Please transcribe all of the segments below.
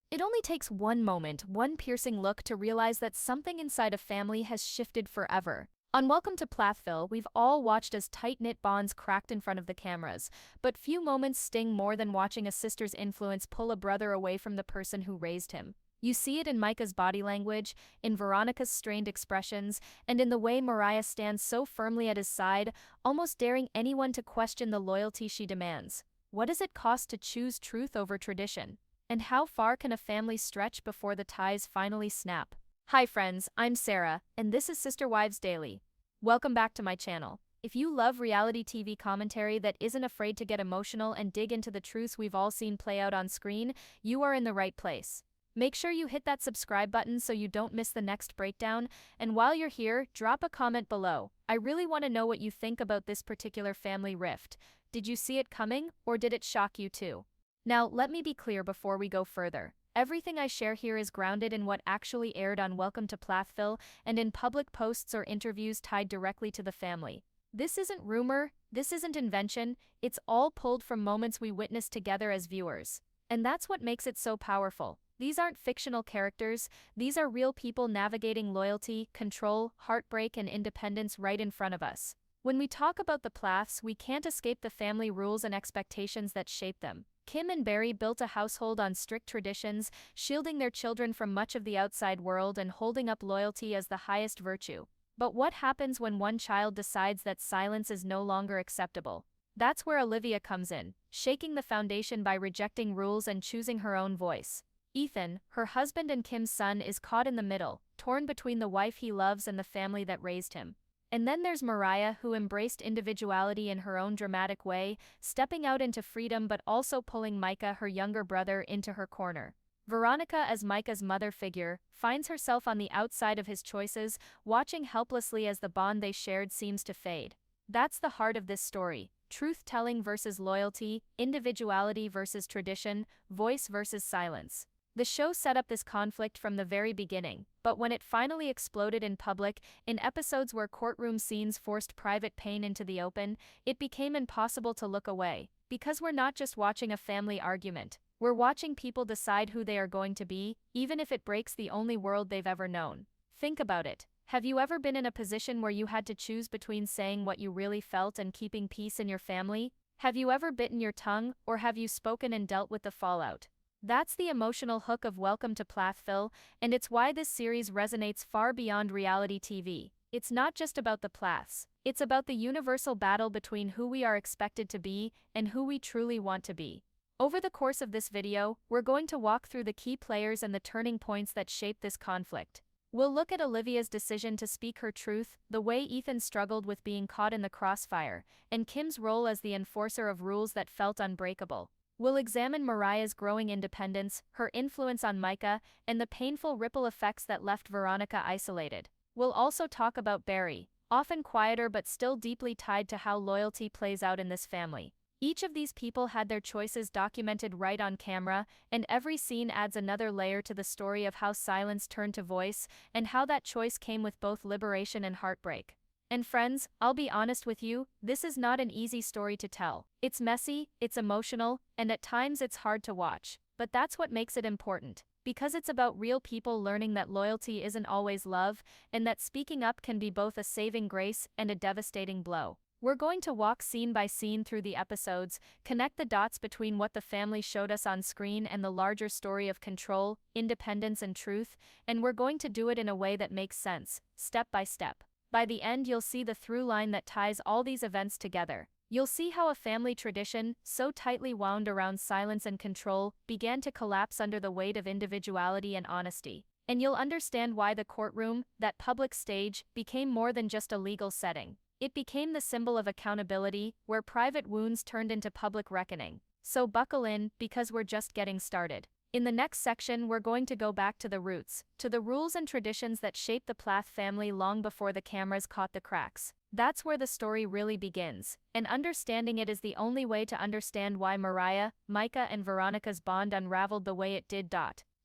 It only takes one moment, one piercing look to realize that something inside a family has shifted forever. On Welcome to Plathville, we've all watched as tight-knit bonds cracked in front of the cameras, but few moments sting more than watching a sister's influence pull a brother away from the person who raised him. You see it in Micah's body language, in Veronica's strained expressions, and in the way Moriah stands so firmly at his side, almost daring anyone to question the loyalty she demands. What does it cost to choose truth over tradition? And how far can a family stretch before the ties finally snap? Hi friends, I'm Sarah, and this is Sister Wives Daily. Welcome back to my channel. If you love reality TV commentary that isn't afraid to get emotional and dig into the truths we've all seen play out on screen, you are in the right place. Make sure you hit that subscribe button so you don't miss the next breakdown, and while you're here, drop a comment below. I really want to know what you think about this particular family rift. Did you see it coming, or did it shock you too? Now, let me be clear before we go further. Everything I share here is grounded in what actually aired on Welcome to Plathville and in public posts or interviews tied directly to the family. This isn't rumor, this isn't invention, it's all pulled from moments we witnessed together as viewers. And that's what makes it so powerful. These aren't fictional characters, these are real people navigating loyalty, control, heartbreak, and independence right in front of us. When we talk about the Plaths, we can't escape the family rules and expectations that shape them. Kim and Barry built a household on strict traditions, shielding their children from much of the outside world and holding up loyalty as the highest virtue. But what happens when one child decides that silence is no longer acceptable? That's where Olivia comes in, shaking the foundation by rejecting rules and choosing her own voice. Ethan, her husband and Kim's son, is caught in the middle, torn between the wife he loves and the family that raised him. And then there's Moriah, who embraced individuality in her own dramatic way, stepping out into freedom but also pulling Micah, her younger brother, into her corner. Veronica, as Micah's mother figure, finds herself on the outside of his choices, watching helplessly as the bond they shared seems to fade. That's the heart of this story: truth-telling versus loyalty, individuality versus tradition, voice versus silence. The show set up this conflict from the very beginning, but when it finally exploded in public, in episodes where courtroom scenes forced private pain into the open, it became impossible to look away. Because we're not just watching a family argument, we're watching people decide who they are going to be, even if it breaks the only world they've ever known. Think about it. Have you ever been in a position where you had to choose between saying what you really felt and keeping peace in your family? Have you ever bitten your tongue, or have you spoken and dealt with the fallout? That's the emotional hook of Welcome to Plathville, and it's why this series resonates far beyond reality TV. It's not just about the Plaths, it's about the universal battle between who we are expected to be and who we truly want to be. Over the course of this video, we're going to walk through the key players and the turning points that shape this conflict. We'll look at Olivia's decision to speak her truth, the way Ethan struggled with being caught in the crossfire, and Kim's role as the enforcer of rules that felt unbreakable. We'll examine Moriah's growing independence, her influence on Micah, and the painful ripple effects that left Veronica isolated. We'll also talk about Barry, often quieter but still deeply tied to how loyalty plays out in this family. Each of these people had their choices documented right on camera, and every scene adds another layer to the story of how silence turned to voice, and how that choice came with both liberation and heartbreak. And friends, I'll be honest with you, this is not an easy story to tell. It's messy, it's emotional, and at times it's hard to watch. But that's what makes it important. Because it's about real people learning that loyalty isn't always love, and that speaking up can be both a saving grace and a devastating blow. We're going to walk scene by scene through the episodes, connect the dots between what the family showed us on screen and the larger story of control, independence, and truth, and we're going to do it in a way that makes sense, step by step. By the end, you'll see the through line that ties all these events together. You'll see how a family tradition, so tightly wound around silence and control, began to collapse under the weight of individuality and honesty. And you'll understand why the courtroom, that public stage, became more than just a legal setting. It became the symbol of accountability, where private wounds turned into public reckoning. So buckle in, because we're just getting started. In the next section, we're going to go back to the roots, to the rules and traditions that shaped the Plath family long before the cameras caught the cracks. That's where the story really begins, and understanding it is the only way to understand why Moriah, Micah, and Veronica's bond unraveled the way it did.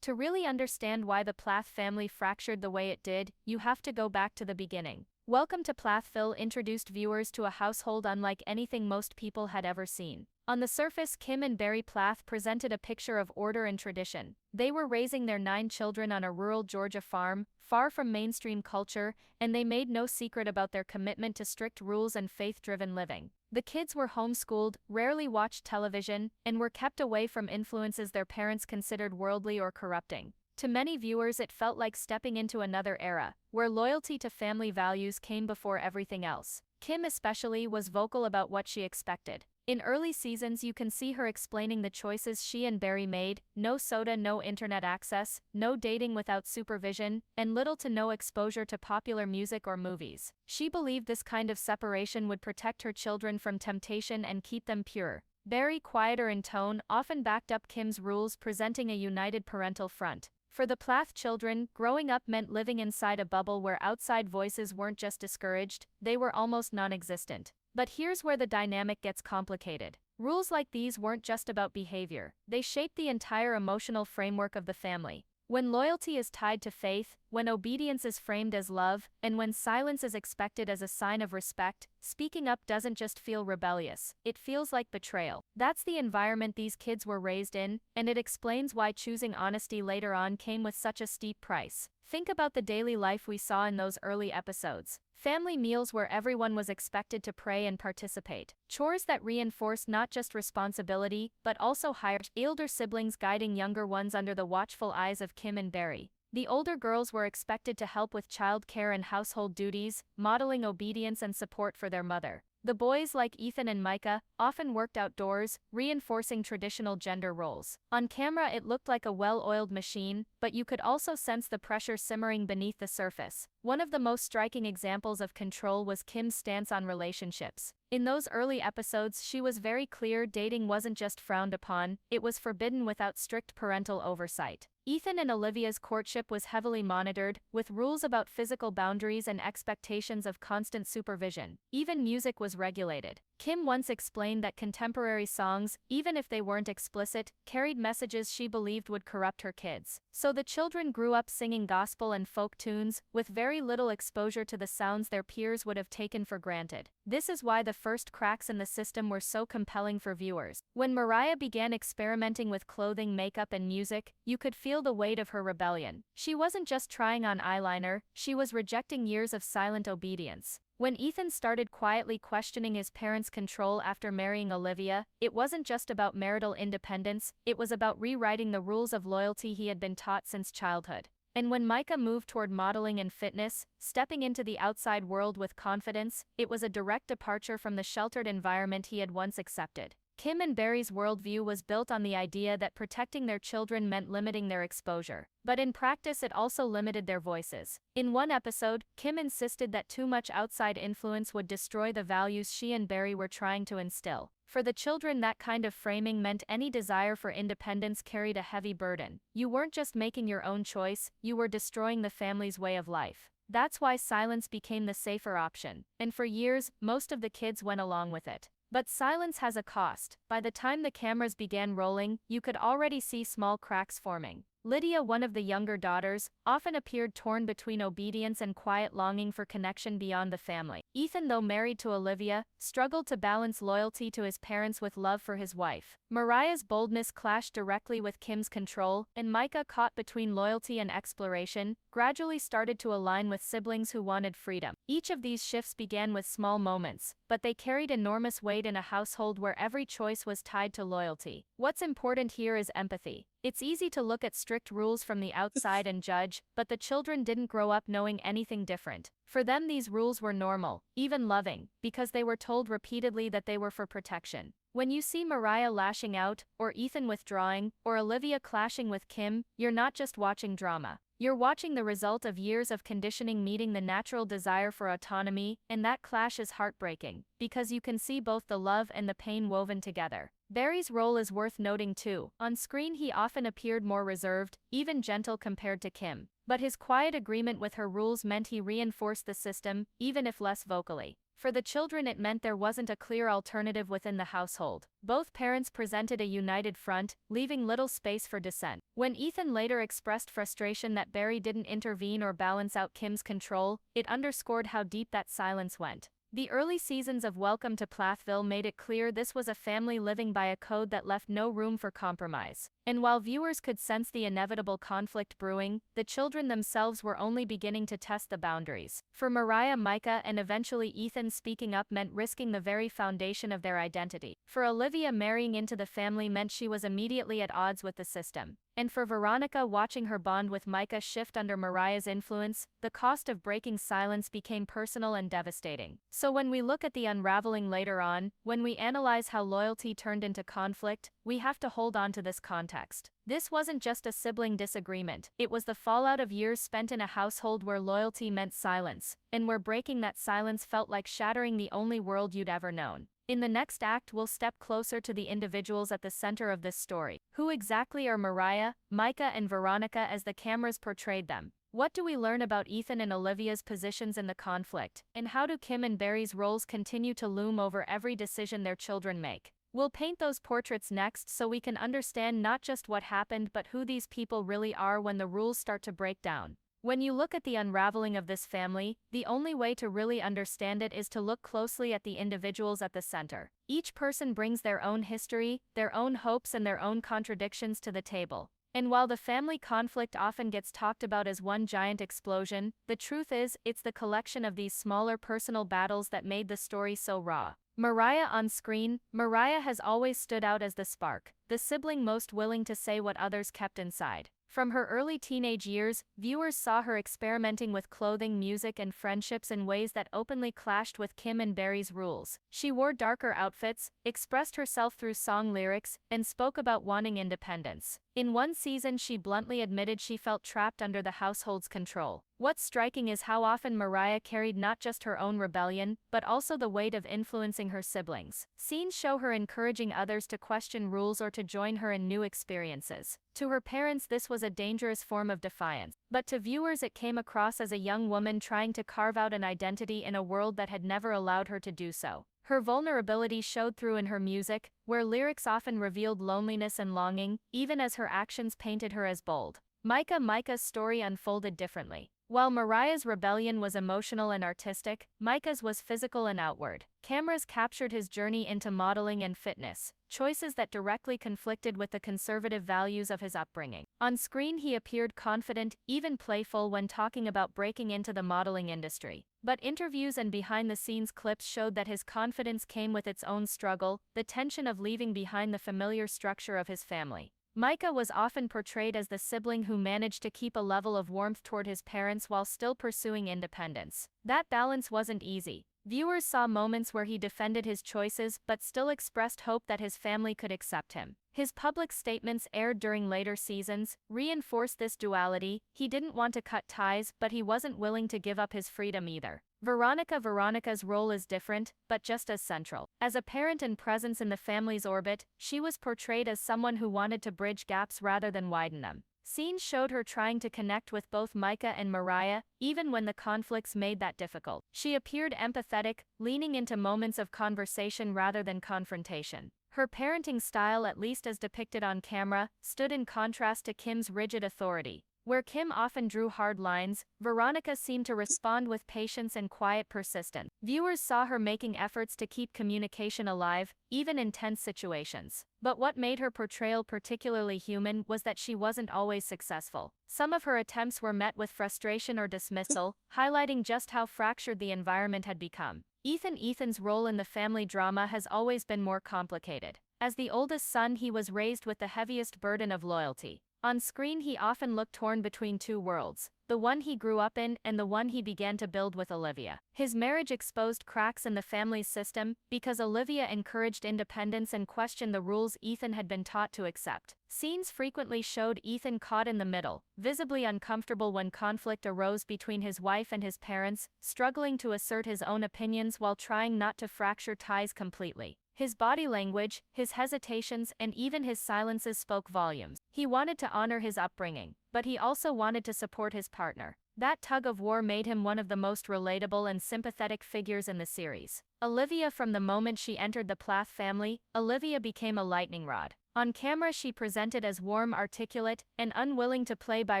To really understand why the Plath family fractured the way it did, you have to go back to the beginning. Welcome to Plathville introduced viewers to a household unlike anything most people had ever seen. On the surface, Kim and Barry Plath presented a picture of order and tradition. They were raising their 9 children on a rural Georgia farm, far from mainstream culture, and they made no secret about their commitment to strict rules and faith-driven living. The kids were homeschooled, rarely watched television, and were kept away from influences their parents considered worldly or corrupting. To many viewers, it felt like stepping into another era, where loyalty to family values came before everything else. Kim especially was vocal about what she expected. In early seasons, you can see her explaining the choices she and Barry made: no soda, no internet access, no dating without supervision, and little to no exposure to popular music or movies. She believed this kind of separation would protect her children from temptation and keep them pure. Barry, quieter in tone, often backed up Kim's rules, presenting a united parental front. For the Plath children, growing up meant living inside a bubble where outside voices weren't just discouraged, they were almost non-existent. But here's where the dynamic gets complicated. Rules like these weren't just about behavior, they shaped the entire emotional framework of the family. When loyalty is tied to faith, when obedience is framed as love, and when silence is expected as a sign of respect, speaking up doesn't just feel rebellious, it feels like betrayal. That's the environment these kids were raised in, and it explains why choosing honesty later on came with such a steep price. Think about the daily life we saw in those early episodes. Family meals where everyone was expected to pray and participate. Chores that reinforced not just responsibility, but also hired elder siblings guiding younger ones under the watchful eyes of Kim and Barry. The older girls were expected to help with child care and household duties, modeling obedience and support for their mother. The boys, like Ethan and Micah, often worked outdoors, reinforcing traditional gender roles. On camera, it looked like a well-oiled machine, but you could also sense the pressure simmering beneath the surface. One of the most striking examples of control was Kim's stance on relationships. In those early episodes, she was very clear: dating wasn't just frowned upon, it was forbidden without strict parental oversight. Ethan and Olivia's courtship was heavily monitored, with rules about physical boundaries and expectations of constant supervision. Even music was regulated. Kim once explained that contemporary songs, even if they weren't explicit, carried messages she believed would corrupt her kids. So the children grew up singing gospel and folk tunes, with very little exposure to the sounds their peers would have taken for granted. This is why the first cracks in the system were so compelling for viewers. When Moriah began experimenting with clothing, makeup, and music, you could feel the weight of her rebellion. She wasn't just trying on eyeliner, she was rejecting years of silent obedience. When Ethan started quietly questioning his parents' control after marrying Olivia, it wasn't just about marital independence, it was about rewriting the rules of loyalty he had been taught since childhood. And when Micah moved toward modeling and fitness, stepping into the outside world with confidence, it was a direct departure from the sheltered environment he had once accepted. Kim and Barry's worldview was built on the idea that protecting their children meant limiting their exposure. But in practice, it also limited their voices. In one episode, Kim insisted that too much outside influence would destroy the values she and Barry were trying to instill. For the children, that kind of framing meant any desire for independence carried a heavy burden. You weren't just making your own choice, you were destroying the family's way of life. That's why silence became the safer option, and for years, most of the kids went along with it. But silence has a cost. By the time the cameras began rolling, you could already see small cracks forming. Lydia, one of the younger daughters, often appeared torn between obedience and quiet longing for connection beyond the family. Ethan, though married to Olivia, struggled to balance loyalty to his parents with love for his wife. Moriah's boldness clashed directly with Kim's control, and Micah, caught between loyalty and exploration, gradually started to align with siblings who wanted freedom. Each of these shifts began with small moments, but they carried enormous weight in a household where every choice was tied to loyalty. What's important here is empathy. It's easy to look at strict rules from the outside and judge, but the children didn't grow up knowing anything different. For them, these rules were normal, even loving, because they were told repeatedly that they were for protection. When you see Moriah lashing out, or Ethan withdrawing, or Olivia clashing with Kim, you're not just watching drama. You're watching the result of years of conditioning meeting the natural desire for autonomy, and that clash is heartbreaking, because you can see both the love and the pain woven together. Barry's role is worth noting too. On screen, he often appeared more reserved, even gentle compared to Kim. But his quiet agreement with her rules meant he reinforced the system, even if less vocally. For the children, it meant there wasn't a clear alternative within the household. Both parents presented a united front, leaving little space for dissent. When Ethan later expressed frustration that Barry didn't intervene or balance out Kim's control, it underscored how deep that silence went. The early seasons of Welcome to Plathville made it clear this was a family living by a code that left no room for compromise. And while viewers could sense the inevitable conflict brewing, the children themselves were only beginning to test the boundaries. For Moriah, Micah, and eventually Ethan, speaking up meant risking the very foundation of their identity. For Olivia, marrying into the family meant she was immediately at odds with the system. And for Veronica, watching her bond with Micah shift under Moriah's influence, the cost of breaking silence became personal and devastating. So when we look at the unraveling later on, when we analyze how loyalty turned into conflict, we have to hold on to this context. This wasn't just a sibling disagreement, it was the fallout of years spent in a household where loyalty meant silence, and where breaking that silence felt like shattering the only world you'd ever known. In the next act, we'll step closer to the individuals at the center of this story. Who exactly are Moriah, Micah, and Veronica as the cameras portrayed them? What do we learn about Ethan and Olivia's positions in the conflict? And how do Kim and Barry's roles continue to loom over every decision their children make? We'll paint those portraits next so we can understand not just what happened but who these people really are when the rules start to break down. When you look at the unraveling of this family, the only way to really understand it is to look closely at the individuals at the center. Each person brings their own history, their own hopes, and their own contradictions to the table. And while the family conflict often gets talked about as one giant explosion, the truth is, it's the collection of these smaller personal battles that made the story so raw. Moriah on screen. Moriah has always stood out as the spark, the sibling most willing to say what others kept inside. From her early teenage years, viewers saw her experimenting with clothing, music, and friendships in ways that openly clashed with Kim and Barry's rules. She wore darker outfits, expressed herself through song lyrics, and spoke about wanting independence. In one season, she bluntly admitted she felt trapped under the household's control. What's striking is how often Moriah carried not just her own rebellion, but also the weight of influencing her siblings. Scenes show her encouraging others to question rules or to join her in new experiences. To her parents, this was a dangerous form of defiance. But to viewers, it came across as a young woman trying to carve out an identity in a world that had never allowed her to do so. Her vulnerability showed through in her music, where lyrics often revealed loneliness and longing, even as her actions painted her as bold. Micah's story unfolded differently. While Moriah's rebellion was emotional and artistic, Micah's was physical and outward. Cameras captured his journey into modeling and fitness, choices that directly conflicted with the conservative values of his upbringing. On screen, he appeared confident, even playful when talking about breaking into the modeling industry. But interviews and behind-the-scenes clips showed that his confidence came with its own struggle, the tension of leaving behind the familiar structure of his family. Micah was often portrayed as the sibling who managed to keep a level of warmth toward his parents while still pursuing independence. That balance wasn't easy. Viewers saw moments where he defended his choices but still expressed hope that his family could accept him. His public statements, aired during later seasons, reinforced this duality. He didn't want to cut ties, but he wasn't willing to give up his freedom either. Veronica's role is different, but just as central. As a parent and presence in the family's orbit, she was portrayed as someone who wanted to bridge gaps rather than widen them. Scenes showed her trying to connect with both Micah and Moriah, even when the conflicts made that difficult. She appeared empathetic, leaning into moments of conversation rather than confrontation. Her parenting style, at least as depicted on camera, stood in contrast to Kim's rigid authority. Where Kim often drew hard lines, Veronica seemed to respond with patience and quiet persistence. Viewers saw her making efforts to keep communication alive, even in tense situations. But what made her portrayal particularly human was that she wasn't always successful. Some of her attempts were met with frustration or dismissal, highlighting just how fractured the environment had become. Ethan's role in the family drama has always been more complicated. As the oldest son, he was raised with the heaviest burden of loyalty. On screen, he often looked torn between two worlds, the one he grew up in and the one he began to build with Olivia. His marriage exposed cracks in the family's system because Olivia encouraged independence and questioned the rules Ethan had been taught to accept. Scenes frequently showed Ethan caught in the middle, visibly uncomfortable when conflict arose between his wife and his parents, struggling to assert his own opinions while trying not to fracture ties completely. His body language, his hesitations, and even his silences spoke volumes. He wanted to honor his upbringing, but he also wanted to support his partner. That tug of war made him one of the most relatable and sympathetic figures in the series. Olivia. From the moment she entered the Plath family, Olivia became a lightning rod. On camera she presented as warm, articulate, and unwilling to play by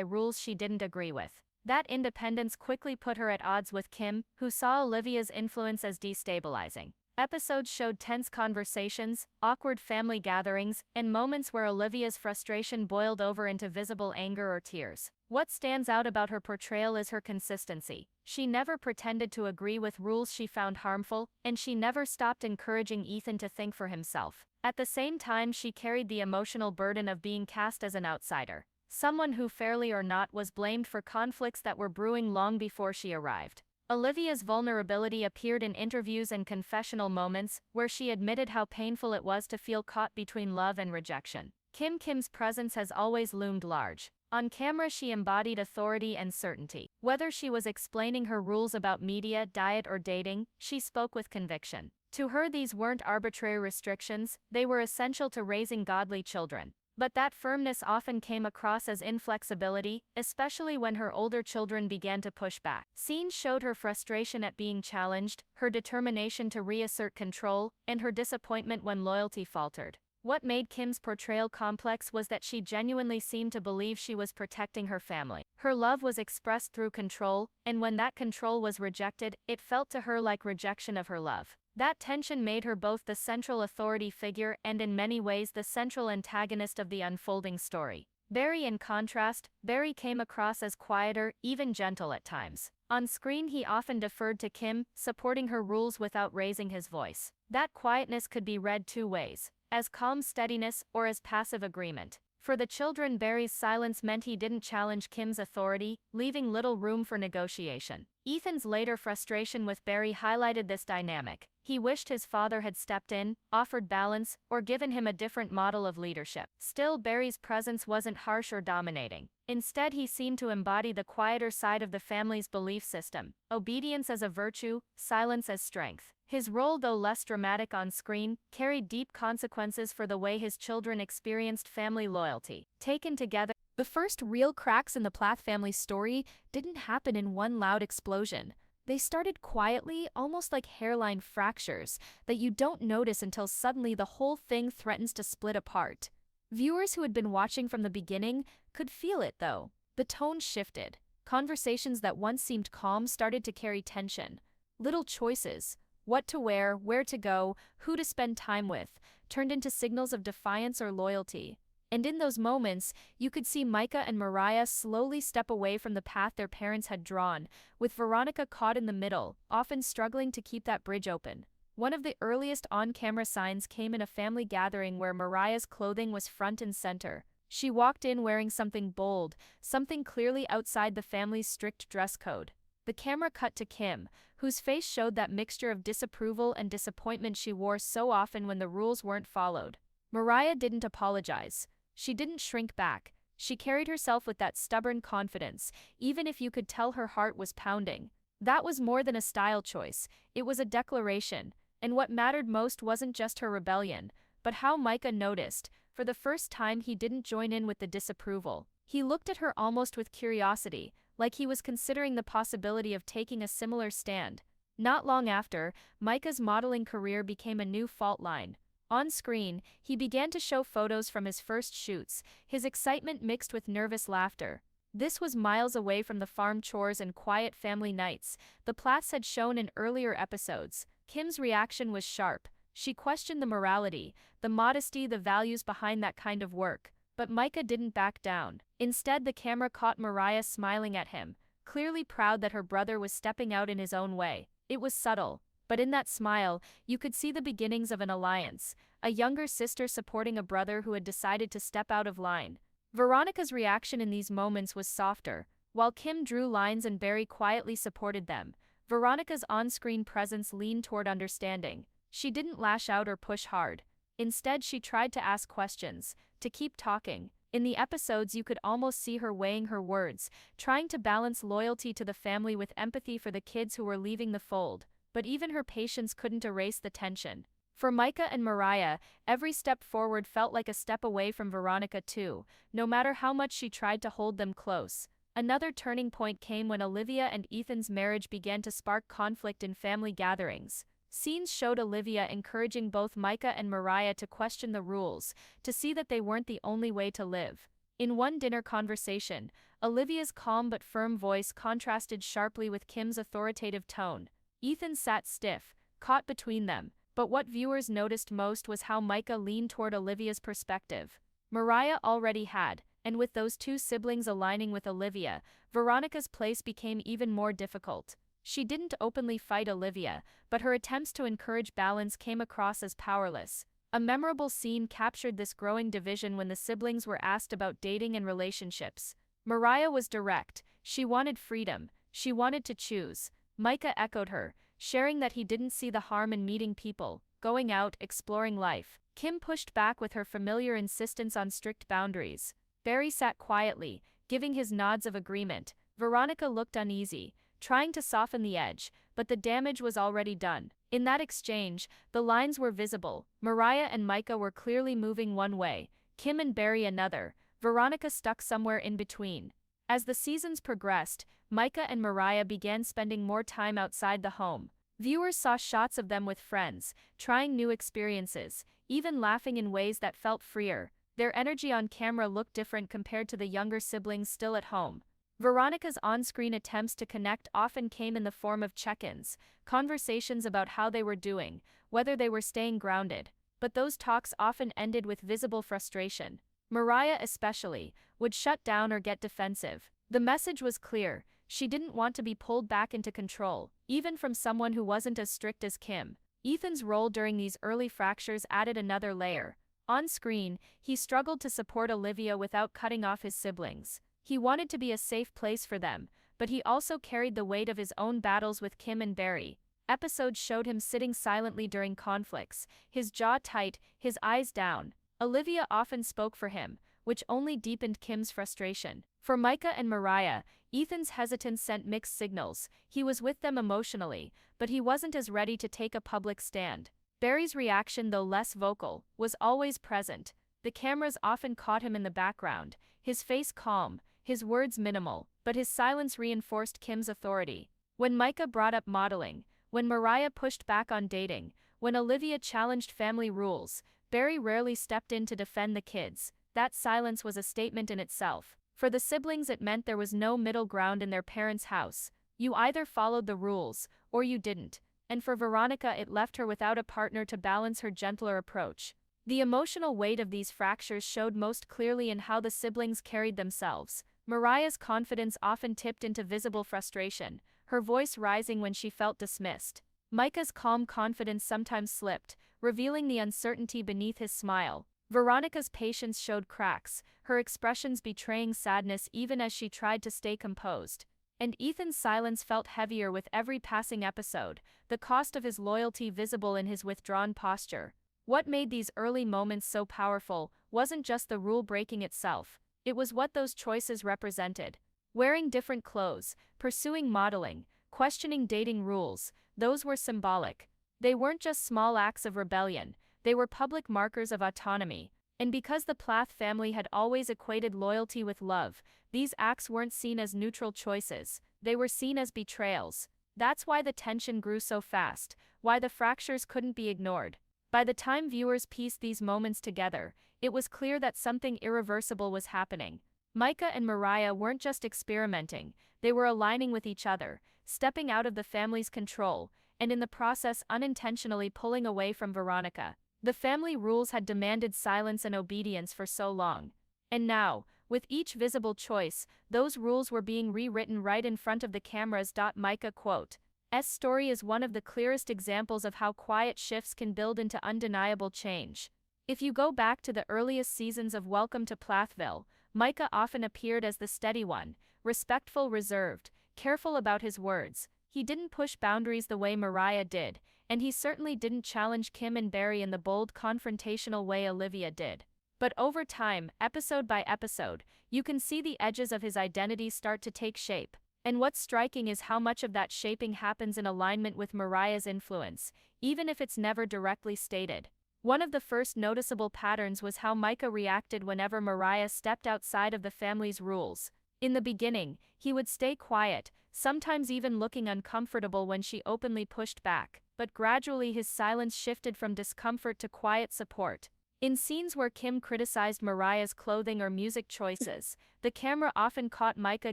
rules she didn't agree with. That independence quickly put her at odds with Kim, who saw Olivia's influence as destabilizing. Episodes showed tense conversations, awkward family gatherings, and moments where Olivia's frustration boiled over into visible anger or tears. What stands out about her portrayal is her consistency. She never pretended to agree with rules she found harmful, and she never stopped encouraging Ethan to think for himself. At the same time, she carried the emotional burden of being cast as an outsider, someone who, fairly or not, was blamed for conflicts that were brewing long before she arrived. Olivia's vulnerability appeared in interviews and confessional moments, where she admitted how painful it was to feel caught between love and rejection. Kim's presence has always loomed large. On camera she embodied authority and certainty. Whether she was explaining her rules about media, diet, or dating, she spoke with conviction. To her, these weren't arbitrary restrictions, they were essential to raising godly children. But that firmness often came across as inflexibility, especially when her older children began to push back. Scenes showed her frustration at being challenged, her determination to reassert control, and her disappointment when loyalty faltered. What made Kim's portrayal complex was that she genuinely seemed to believe she was protecting her family. Her love was expressed through control, and when that control was rejected, it felt to her like rejection of her love. That tension made her both the central authority figure and, in many ways, the central antagonist of the unfolding story. Barry. In contrast, Barry came across as quieter, even gentle at times. On screen he often deferred to Kim, supporting her rules without raising his voice. That quietness could be read two ways: as calm steadiness or as passive agreement. For the children, Barry's silence meant he didn't challenge Kim's authority, leaving little room for negotiation. Ethan's later frustration with Barry highlighted this dynamic. He wished his father had stepped in, offered balance, or given him a different model of leadership. Still, Barry's presence wasn't harsh or dominating. Instead, he seemed to embody the quieter side of the family's belief system: obedience as a virtue, silence as strength. His role, though less dramatic on screen, carried deep consequences for the way his children experienced family loyalty. Taken together, the first real cracks in the Plath family story didn't happen in one loud explosion. They started quietly, almost like hairline fractures that you don't notice until suddenly the whole thing threatens to split apart. Viewers who had been watching from the beginning could feel it, though. The tone shifted. Conversations that once seemed calm started to carry tension. Little choices, what to wear, where to go, who to spend time with, turned into signals of defiance or loyalty. And in those moments, you could see Micah and Moriah slowly step away from the path their parents had drawn, with Veronica caught in the middle, often struggling to keep that bridge open. One of the earliest on-camera signs came in a family gathering where Moriah's clothing was front and center. She walked in wearing something bold, something clearly outside the family's strict dress code. The camera cut to Kim, whose face showed that mixture of disapproval and disappointment she wore so often when the rules weren't followed. Moriah didn't apologize. She didn't shrink back. She carried herself with that stubborn confidence, even if you could tell her heart was pounding. That was more than a style choice, it was a declaration, and what mattered most wasn't just her rebellion, but how Micah noticed. For the first time, he didn't join in with the disapproval. He looked at her almost with curiosity, like he was considering the possibility of taking a similar stand. Not long after, Micah's modeling career became a new fault line. On screen, he began to show photos from his first shoots, his excitement mixed with nervous laughter. This was miles away from the farm chores and quiet family nights the Plaths had shown in earlier episodes. Kim's reaction was sharp. She questioned the morality, the modesty, the values behind that kind of work. But Micah didn't back down. Instead, the camera caught Moriah smiling at him, clearly proud that her brother was stepping out in his own way. It was subtle, but in that smile, you could see the beginnings of an alliance, a younger sister supporting a brother who had decided to step out of line. Veronica's reaction in these moments was softer. While Kim drew lines and Barry quietly supported them, Veronica's on-screen presence leaned toward understanding. She didn't lash out or push hard. Instead, she tried to ask questions, to keep talking. In the episodes, you could almost see her weighing her words, trying to balance loyalty to the family with empathy for the kids who were leaving the fold. But even her patience couldn't erase the tension. For Micah and Moriah, every step forward felt like a step away from Veronica too, no matter how much she tried to hold them close. Another turning point came when Olivia and Ethan's marriage began to spark conflict in family gatherings. Scenes showed Olivia encouraging both Micah and Moriah to question the rules, to see that they weren't the only way to live. In one dinner conversation, Olivia's calm but firm voice contrasted sharply with Kim's authoritative tone. Ethan sat stiff, caught between them, but what viewers noticed most was how Micah leaned toward Olivia's perspective. Moriah already had, and with those two siblings aligning with Olivia, Veronica's place became even more difficult. She didn't openly fight Olivia, but her attempts to encourage balance came across as powerless. A memorable scene captured this growing division when the siblings were asked about dating and relationships. Moriah was direct. She wanted freedom. She wanted to choose. Micah echoed her, sharing that he didn't see the harm in meeting people, going out, exploring life. Kim pushed back with her familiar insistence on strict boundaries. Barry sat quietly, giving his nods of agreement. Veronica looked uneasy, trying to soften the edge, but the damage was already done. In that exchange, the lines were visible. Moriah and Micah were clearly moving one way, Kim and Barry another, Veronica stuck somewhere in between. As the seasons progressed, Micah and Moriah began spending more time outside the home. Viewers saw shots of them with friends, trying new experiences, even laughing in ways that felt freer. Their energy on camera looked different compared to the younger siblings still at home. Veronica's on-screen attempts to connect often came in the form of check-ins, conversations about how they were doing, whether they were staying grounded. But those talks often ended with visible frustration. Moriah especially would shut down or get defensive. The message was clear: she didn't want to be pulled back into control, even from someone who wasn't as strict as Kim. Ethan's role during these early fractures added another layer. On screen, he struggled to support Olivia without cutting off his siblings. He wanted to be a safe place for them, but he also carried the weight of his own battles with Kim and Barry. Episodes showed him sitting silently during conflicts, his jaw tight, his eyes down. Olivia often spoke for him, which only deepened Kim's frustration. For Micah and Moriah, Ethan's hesitance sent mixed signals. He was with them emotionally, but he wasn't as ready to take a public stand. Barry's reaction, though less vocal, was always present. The cameras often caught him in the background, his face calm, his words minimal, but his silence reinforced Kim's authority. When Micah brought up modeling, when Moriah pushed back on dating, when Olivia challenged family rules, Barry rarely stepped in to defend the kids. That silence was a statement in itself. For the siblings, it meant there was no middle ground in their parents' house. You either followed the rules, or you didn't. And for Veronica, it left her without a partner to balance her gentler approach. The emotional weight of these fractures showed most clearly in how the siblings carried themselves. Moriah's confidence often tipped into visible frustration, her voice rising when she felt dismissed. Micah's calm confidence sometimes slipped, revealing the uncertainty beneath his smile. Veronica's patience showed cracks, her expressions betraying sadness even as she tried to stay composed. And Ethan's silence felt heavier with every passing episode, the cost of his loyalty visible in his withdrawn posture. What made these early moments so powerful wasn't just the rule-breaking itself, it was what those choices represented. Wearing different clothes, pursuing modeling, questioning dating rules, those were symbolic. They weren't just small acts of rebellion, they were public markers of autonomy. And because the Plath family had always equated loyalty with love, these acts weren't seen as neutral choices, they were seen as betrayals. That's why the tension grew so fast, why the fractures couldn't be ignored. By the time viewers pieced these moments together, it was clear that something irreversible was happening. Micah and Moriah weren't just experimenting, they were aligning with each other, stepping out of the family's control, and in the process unintentionally pulling away from Veronica. The family rules had demanded silence and obedience for so long. And now, with each visible choice, those rules were being rewritten right in front of the cameras. Micah quote, "S story is one of the clearest examples of how quiet shifts can build into undeniable change. If you go back to the earliest seasons of Welcome to Plathville, Micah often appeared as the steady one, respectful, reserved, careful about his words. He didn't push boundaries the way Moriah did, and he certainly didn't challenge Kim and Barry in the bold, confrontational way Olivia did. But over time, episode by episode, you can see the edges of his identity start to take shape. And what's striking is how much of that shaping happens in alignment with Moriah's influence, even if it's never directly stated. One of the first noticeable patterns was how Micah reacted whenever Moriah stepped outside of the family's rules. In the beginning, he would stay quiet, sometimes even looking uncomfortable when she openly pushed back, but gradually his silence shifted from discomfort to quiet support. In scenes where Kim criticized Moriah's clothing or music choices, the camera often caught Micah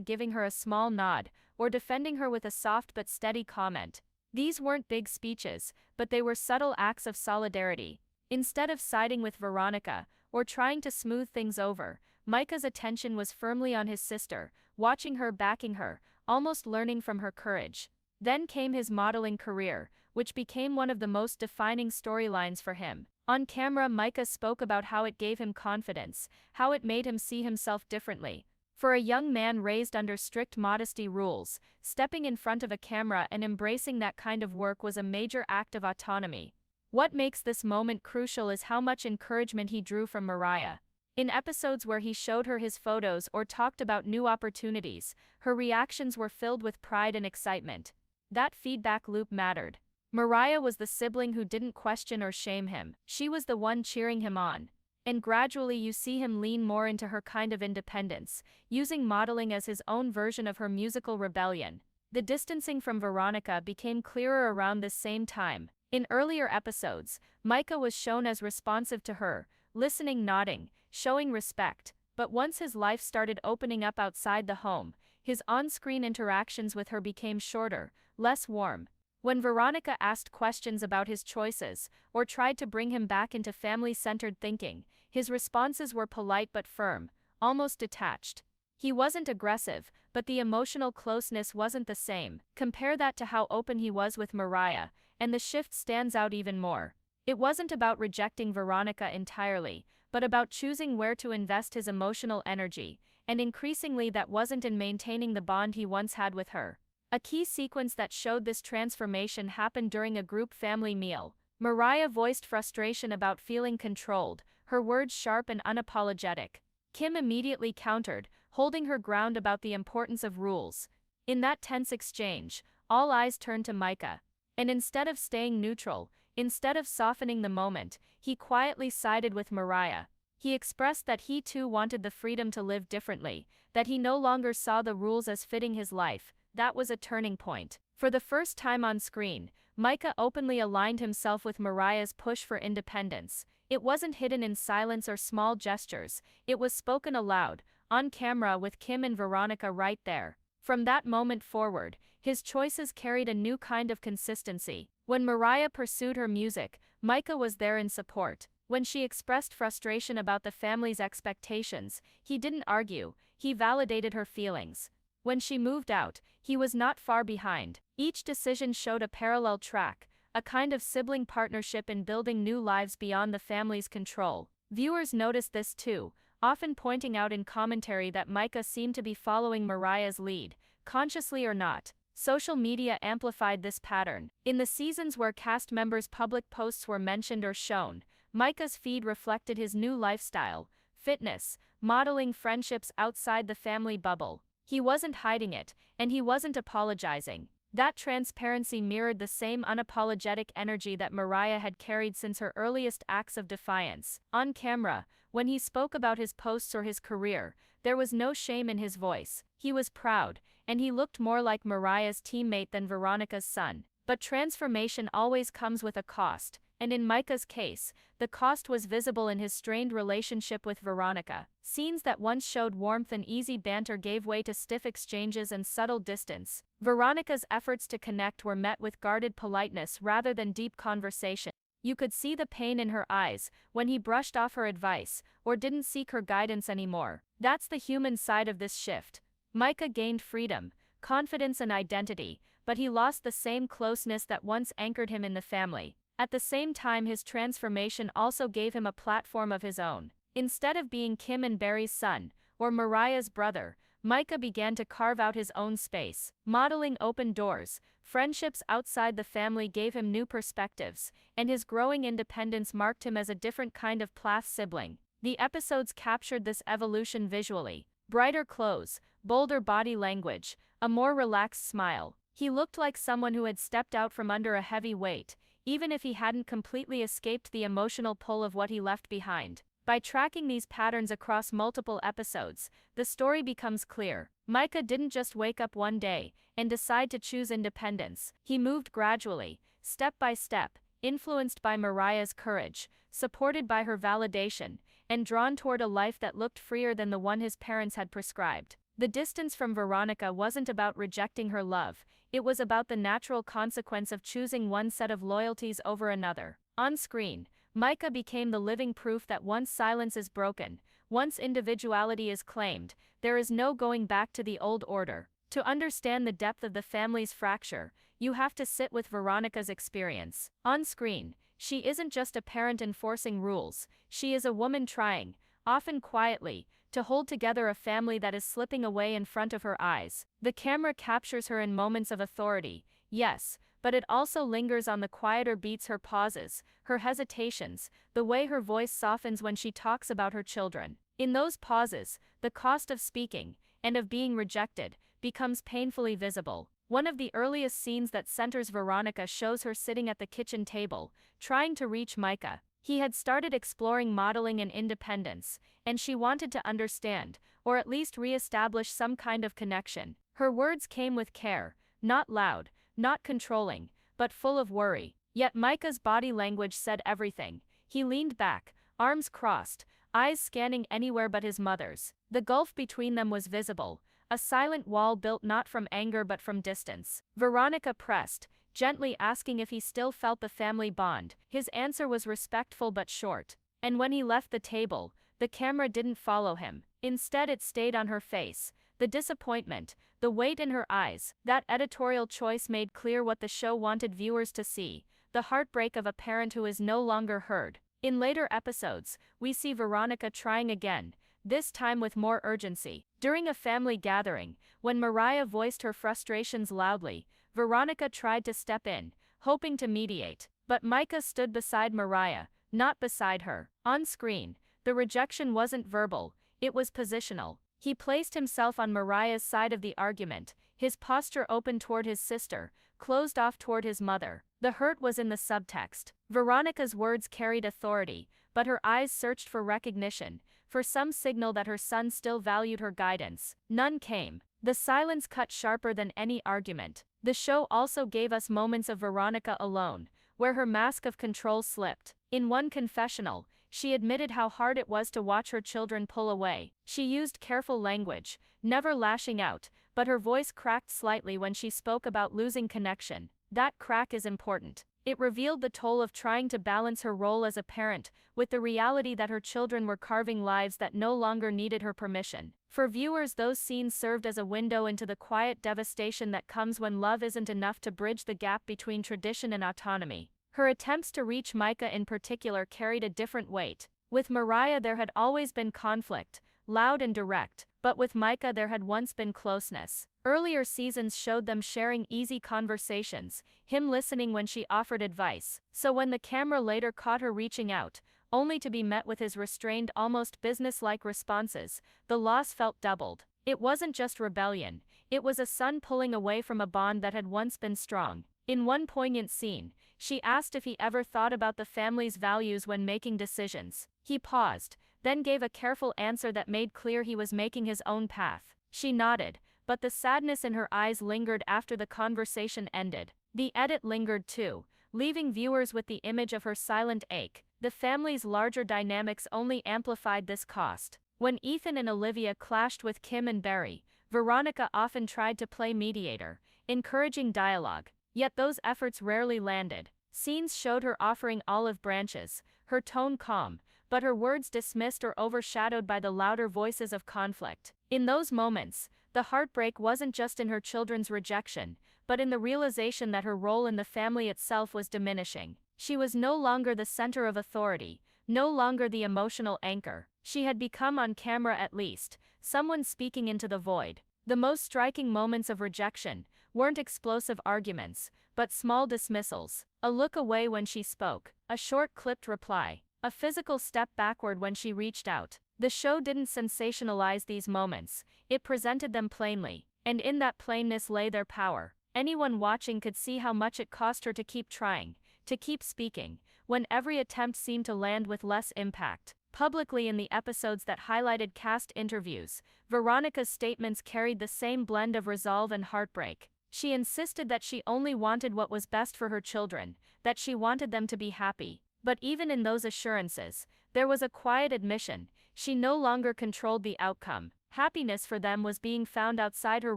giving her a small nod, or defending her with a soft but steady comment. These weren't big speeches, but they were subtle acts of solidarity. Instead of siding with Veronica, or trying to smooth things over, Micah's attention was firmly on his sister, watching her, backing her, almost learning from her courage. Then came his modeling career, which became one of the most defining storylines for him. On camera, Micah spoke about how it gave him confidence, how it made him see himself differently. For a young man raised under strict modesty rules, stepping in front of a camera and embracing that kind of work was a major act of autonomy. What makes this moment crucial is how much encouragement he drew from Moriah. In episodes where he showed her his photos or talked about new opportunities, her reactions were filled with pride and excitement. That feedback loop mattered. Moriah was the sibling who didn't question or shame him. She was the one cheering him on. And gradually you see him lean more into her kind of independence, using modeling as his own version of her musical rebellion. The distancing from Veronica became clearer around this same time. In earlier episodes, Micah was shown as responsive to her, listening, nodding, showing respect. But once his life started opening up outside the home, his on-screen interactions with her became shorter, less warm. When Veronica asked questions about his choices, or tried to bring him back into family-centered thinking, his responses were polite but firm, almost detached. He wasn't aggressive, but the emotional closeness wasn't the same. Compare that to how open he was with Moriah, and the shift stands out even more. It wasn't about rejecting Veronica entirely, but about choosing where to invest his emotional energy, and increasingly that wasn't in maintaining the bond he once had with her. A key sequence that showed this transformation happened during a group family meal. Moriah voiced frustration about feeling controlled, her words sharp and unapologetic. Kim immediately countered, holding her ground about the importance of rules. In that tense exchange, all eyes turned to Micah. And instead of staying neutral, instead of softening the moment, he quietly sided with Moriah. He expressed that he too wanted the freedom to live differently, that he no longer saw the rules as fitting his life. That was a turning point. For the first time on screen, Micah openly aligned himself with Moriah's push for independence. It wasn't hidden in silence or small gestures, it was spoken aloud, on camera with Kim and Veronica right there. From that moment forward, his choices carried a new kind of consistency. When Moriah pursued her music, Micah was there in support. When she expressed frustration about the family's expectations, he didn't argue, he validated her feelings. When she moved out, he was not far behind. Each decision showed a parallel track, a kind of sibling partnership in building new lives beyond the family's control. Viewers noticed this too, often pointing out in commentary that Micah seemed to be following Moriah's lead, consciously or not. Social media amplified this pattern. In the seasons where cast members' public posts were mentioned or shown, Micah's feed reflected his new lifestyle, fitness, modeling, friendships outside the family bubble. He wasn't hiding it, and he wasn't apologizing. That transparency mirrored the same unapologetic energy that Moriah had carried since her earliest acts of defiance. On camera, when he spoke about his posts or his career, there was no shame in his voice. He was proud, and he looked more like Moriah's teammate than Veronica's son. But transformation always comes with a cost, and in Micah's case, the cost was visible in his strained relationship with Veronica. Scenes that once showed warmth and easy banter gave way to stiff exchanges and subtle distance. Veronica's efforts to connect were met with guarded politeness rather than deep conversation. You could see the pain in her eyes when he brushed off her advice or didn't seek her guidance anymore. That's the human side of this shift. Micah gained freedom, confidence and identity, but he lost the same closeness that once anchored him in the family. At the same time, his transformation also gave him a platform of his own. Instead of being Kim and Barry's son, or Moriah's brother, Micah began to carve out his own space. Modeling opened doors, friendships outside the family gave him new perspectives, and his growing independence marked him as a different kind of Plath sibling. The episodes captured this evolution visually. Brighter clothes, bolder body language, a more relaxed smile. He looked like someone who had stepped out from under a heavy weight, even if he hadn't completely escaped the emotional pull of what he left behind. By tracking these patterns across multiple episodes, the story becomes clear. Micah didn't just wake up one day and decide to choose independence. He moved gradually, step by step, influenced by Moriah's courage, supported by her validation, and drawn toward a life that looked freer than the one his parents had prescribed. The distance from Veronica wasn't about rejecting her love, it was about the natural consequence of choosing one set of loyalties over another. On screen, Micah became the living proof that once silence is broken, once individuality is claimed, there is no going back to the old order. To understand the depth of the family's fracture, you have to sit with Veronica's experience. On screen, she isn't just a parent enforcing rules, she is a woman trying, often quietly, to hold together a family that is slipping away in front of her eyes. The camera captures her in moments of authority, yes, but it also lingers on the quieter beats: her pauses, her hesitations, the way her voice softens when she talks about her children. In those pauses, the cost of speaking, and of being rejected, becomes painfully visible. One of the earliest scenes that centers Veronica shows her sitting at the kitchen table, trying to reach Micah. He had started exploring modeling and independence, and she wanted to understand, or at least re-establish some kind of connection. Her words came with care, not loud, not controlling, but full of worry. Yet Micah's body language said everything. He leaned back, arms crossed, eyes scanning anywhere but his mother's. The gulf between them was visible, a silent wall built not from anger but from distance. Veronica pressed, gently asking if he still felt the family bond. His answer was respectful but short. And when he left the table, the camera didn't follow him. Instead, it stayed on her face. The disappointment, the weight in her eyes. That editorial choice made clear what the show wanted viewers to see: the heartbreak of a parent who is no longer heard. In later episodes, we see Veronica trying again, this time with more urgency. During a family gathering, when Moriah voiced her frustrations loudly, Veronica tried to step in, hoping to mediate. But Micah stood beside Moriah, not beside her. On screen, the rejection wasn't verbal, it was positional. He placed himself on Moriah's side of the argument, his posture open toward his sister, closed off toward his mother. The hurt was in the subtext. Veronica's words carried authority, but her eyes searched for recognition, for some signal that her son still valued her guidance. None came. The silence cut sharper than any argument. The show also gave us moments of Veronica alone, where her mask of control slipped. In one confessional, she admitted how hard it was to watch her children pull away. She used careful language, never lashing out, but her voice cracked slightly when she spoke about losing connection. That crack is important. It revealed the toll of trying to balance her role as a parent with the reality that her children were carving lives that no longer needed her permission. For viewers, those scenes served as a window into the quiet devastation that comes when love isn't enough to bridge the gap between tradition and autonomy. Her attempts to reach Micah in particular carried a different weight. With Moriah there had always been conflict, loud and direct, but with Micah there had once been closeness. Earlier seasons showed them sharing easy conversations, him listening when she offered advice. So when the camera later caught her reaching out, only to be met with his restrained, almost business-like responses, the loss felt doubled. It wasn't just rebellion, it was a son pulling away from a bond that had once been strong. In one poignant scene, she asked if he ever thought about the family's values when making decisions. He paused, then gave a careful answer that made clear he was making his own path. She nodded, but the sadness in her eyes lingered after the conversation ended. The edit lingered too, leaving viewers with the image of her silent ache. The family's larger dynamics only amplified this cost. When Ethan and Olivia clashed with Kim and Barry, Veronica often tried to play mediator, encouraging dialogue. Yet those efforts rarely landed. Scenes showed her offering olive branches, her tone calm, but her words dismissed or overshadowed by the louder voices of conflict. In those moments, the heartbreak wasn't just in her children's rejection, but in the realization that her role in the family itself was diminishing. She was no longer the center of authority, no longer the emotional anchor. She had become, on camera at least, someone speaking into the void. The most striking moments of rejection weren't explosive arguments, but small dismissals. A look away when she spoke, a short clipped reply, a physical step backward when she reached out. The show didn't sensationalize these moments, it presented them plainly, and in that plainness lay their power. Anyone watching could see how much it cost her to keep trying, to keep speaking, when every attempt seemed to land with less impact. Publicly in the episodes that highlighted cast interviews, Veronica's statements carried the same blend of resolve and heartbreak. She insisted that she only wanted what was best for her children, that she wanted them to be happy. But even in those assurances, there was a quiet admission: she no longer controlled the outcome. Happiness for them was being found outside her